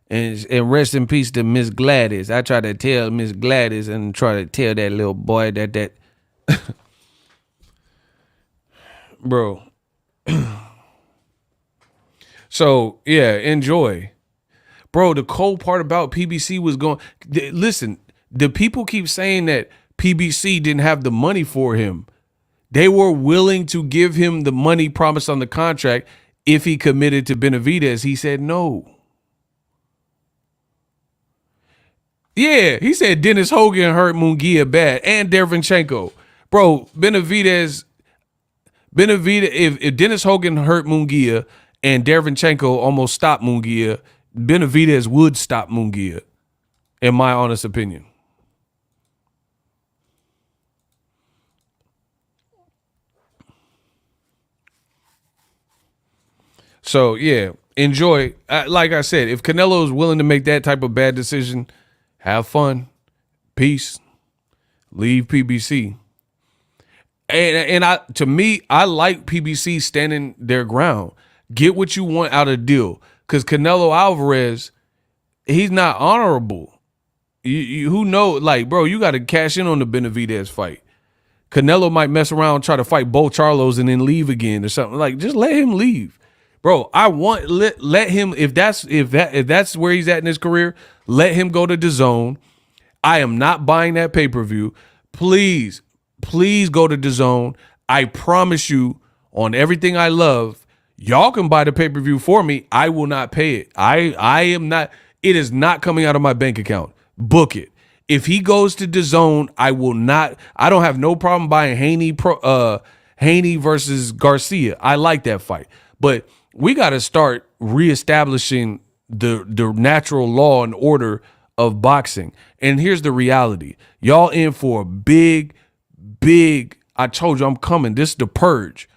Speaker 1: And rest in peace to Miss Gladys. I try to tell Miss Gladys and try to tell that little boy that bro. So, yeah, enjoy. Bro, the cold part about PBC was going, listen, the people keep saying that PBC didn't have the money for him. They were willing to give him the money promised on the contract if he committed to Benavidez. He said no. Yeah, he said Dennis Hogan hurt Munguia bad and Derevyanchenko. Bro, Benavidez, if Dennis Hogan hurt Munguia and Derevyanchenko almost stopped Munguia, Benavidez would stop Munguia, in my honest opinion. So, yeah, enjoy. Like I said, if Canelo is willing to make that type of bad decision, have fun. Peace. Leave PBC. And to me, I like PBC standing their ground. Get what you want out of the deal. Because Canelo Alvarez, he's not honorable. Who knows? Like, bro, you got to cash in on the Benavidez fight. Canelo might mess around, try to fight both Charlos and then leave again or something. Like, just let him leave. Bro, I want let him, if that's where he's at in his career, let him go to DAZN. I am not buying that pay-per-view. Please go to DAZN. I promise you, on everything I love, y'all can buy the pay-per-view for me. I will not pay it. I am not, it is not coming out of my bank account. Book it. If he goes to DAZN, I will not, I don't have no problem buying Haney versus Garcia. I like that fight. But we got to start reestablishing the natural law and order of boxing. And here's the reality. Y'all in for a big, I told you I'm coming. This is the purge.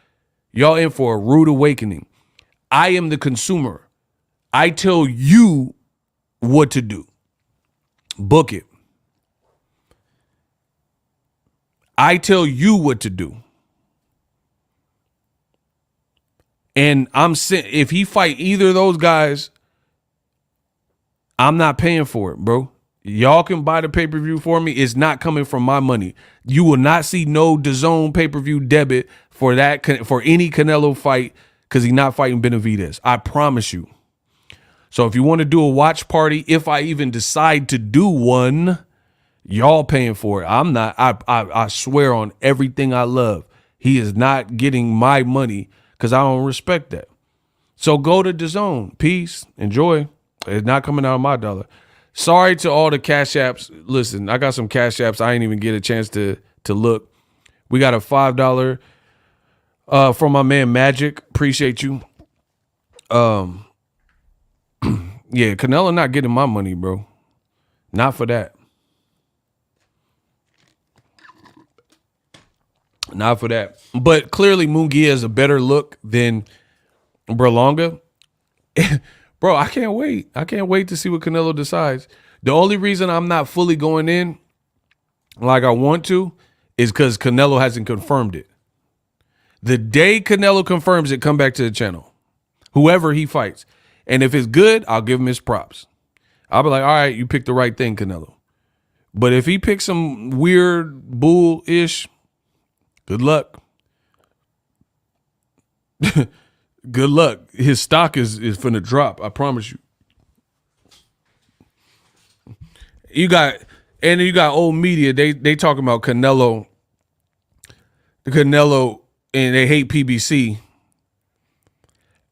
Speaker 1: Y'all in for a rude awakening. I am the consumer. I tell you what to do. Book it. I tell you what to do. And if he fight either of those guys, I'm not paying for it, bro. Y'all can buy the pay-per-view for me. It's not coming from my money. You will not see no DAZN pay-per-view debit for any Canelo fight because he's not fighting Benavidez. I promise you. So if you want to do a watch party, if I even decide to do one, y'all paying for it. I'm not. I swear on everything I love, he is not getting my money because I don't respect that. So go to DAZN. Peace. Enjoy. It's not coming out of my dollar. Sorry to all the Cash Apps. Listen, I got some Cash Apps. I ain't even get a chance to look. We got a $5 from my man Magic. Appreciate you. Yeah, Canelo not getting my money, bro. Not for that. Not for that. But clearly Munguia is a better look than Berlanga. Bro, I can't wait. I can't wait to see what Canelo decides. The only reason I'm not fully going in like I want to is because Canelo hasn't confirmed it. The day Canelo confirms it, come back to the channel. Whoever he fights. And if it's good, I'll give him his props. I'll be like, all right, you picked the right thing, Canelo. But if he picks some weird bull-ish, good luck. Good luck. His stock is finna drop. I promise you. You got old media. They talking about Canelo, and they hate PBC,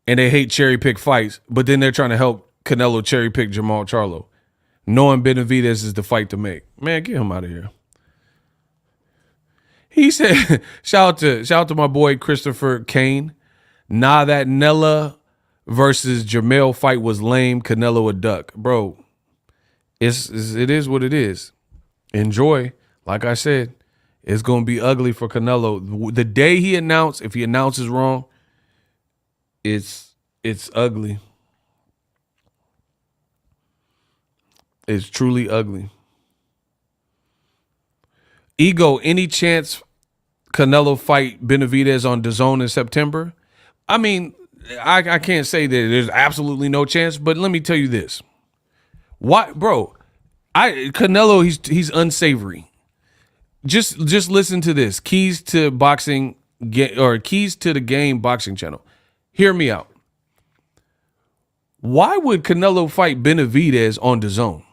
Speaker 1: and they hate cherry pick fights. But then they're trying to help Canelo cherry pick Jamal Charlo, knowing Benavidez is the fight to make. Man, get him out of here. He said, shout out to my boy Christopher Kane. Nah, that Nella versus Jamel fight was lame. Canelo a duck. Bro, it is what it is. Enjoy. Like I said, it's going to be ugly for Canelo. The day he announced, if he announces wrong, it's ugly. It's truly ugly. Ego, any chance Canelo fight Benavidez on DAZN in September? I mean, I can't say that there's absolutely no chance, but let me tell you this. Why, bro? Canelo, he's unsavory. Just listen to this. Keys to the Game boxing channel. Hear me out. Why would Canelo fight Benavidez on DAZN?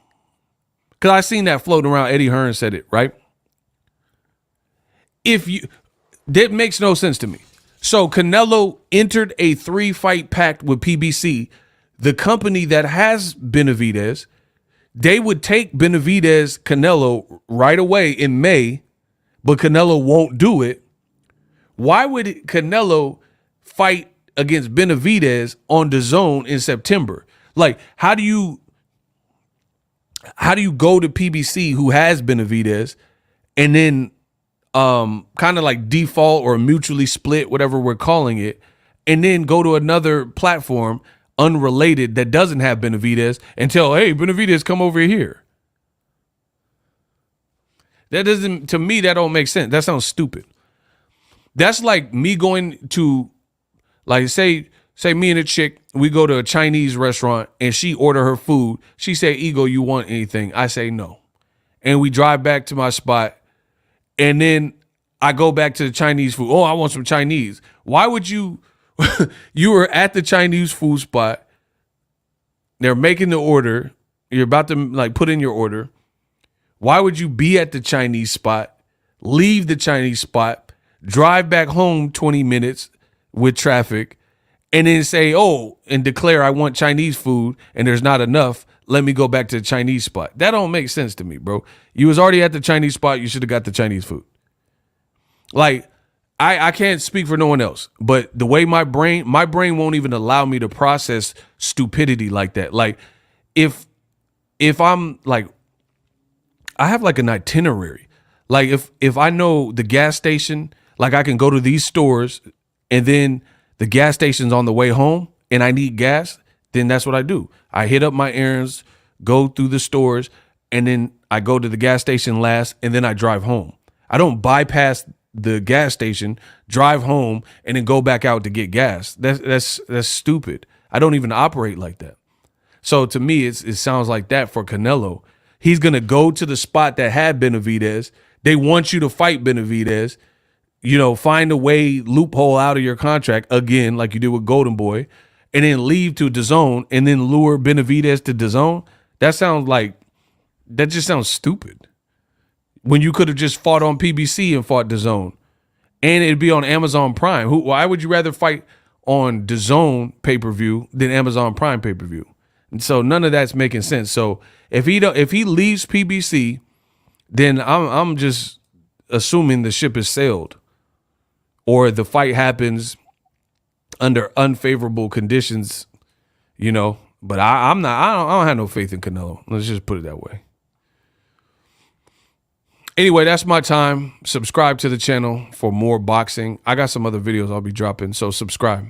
Speaker 1: Because I seen that floating around. Eddie Hearn said it, right? That makes no sense to me. So Canelo entered a 3-fight pact with PBC, the company that has Benavidez. They would take Benavidez Canelo right away in May, but Canelo won't do it. Why would Canelo fight against Benavidez on DAZN in September? Like, how do you go to PBC, who has Benavidez, and then kind of like default or mutually split, whatever we're calling it, and then go to another platform unrelated that doesn't have Benavidez and tell, hey, Benavidez, come over here? That doesn't, to me, that don't make sense. That sounds stupid. That's like me going to, like, say me and a chick, we go to a Chinese restaurant and she order her food. She say, Ego, you want anything? I say no. And we drive back to my spot. And then I go back to the Chinese food. Oh, I want some Chinese. Why would you? You were at the Chinese food spot. They're making the order. You're about to like put in your order. Why would you be at the Chinese spot, leave the Chinese spot, drive back home 20 minutes with traffic, and then say, oh, and declare I want Chinese food and there's not enough. Let me go back to the Chinese spot. That don't make sense to me, bro. You was already at the Chinese spot. You should have got the Chinese food. Like, I can't speak for no one else, but the way my brain won't even allow me to process stupidity like that. Like, if I'm like, I have like an itinerary. Like, if I know the gas station, like I can go to these stores and then the gas station's on the way home and I need gas, then that's what I do. I hit up my errands, go through the stores, and then I go to the gas station last, and then I drive home. I don't bypass the gas station, drive home, and then go back out to get gas. That's stupid. I don't even operate like that. So to me, it sounds like that for Canelo. He's going to go to the spot that had Benavidez. They want you to fight Benavidez. You know, find a way, loophole out of your contract, again, like you did with Golden Boy. and then leave to DAZN and then lure Benavidez to DAZN? That just sounds stupid. When you could have just fought on PBC and fought DAZN, and it'd be on Amazon Prime. Why would you rather fight on DAZN pay-per-view than Amazon Prime pay-per-view? And so none of that's making sense. So if he leaves PBC, then I'm just assuming the ship has sailed, or the fight happens under unfavorable conditions, But I don't have no faith in Canelo. Let's just put it that way. Anyway, that's my time. Subscribe to the channel for more boxing. I got some other videos I'll be dropping, so subscribe.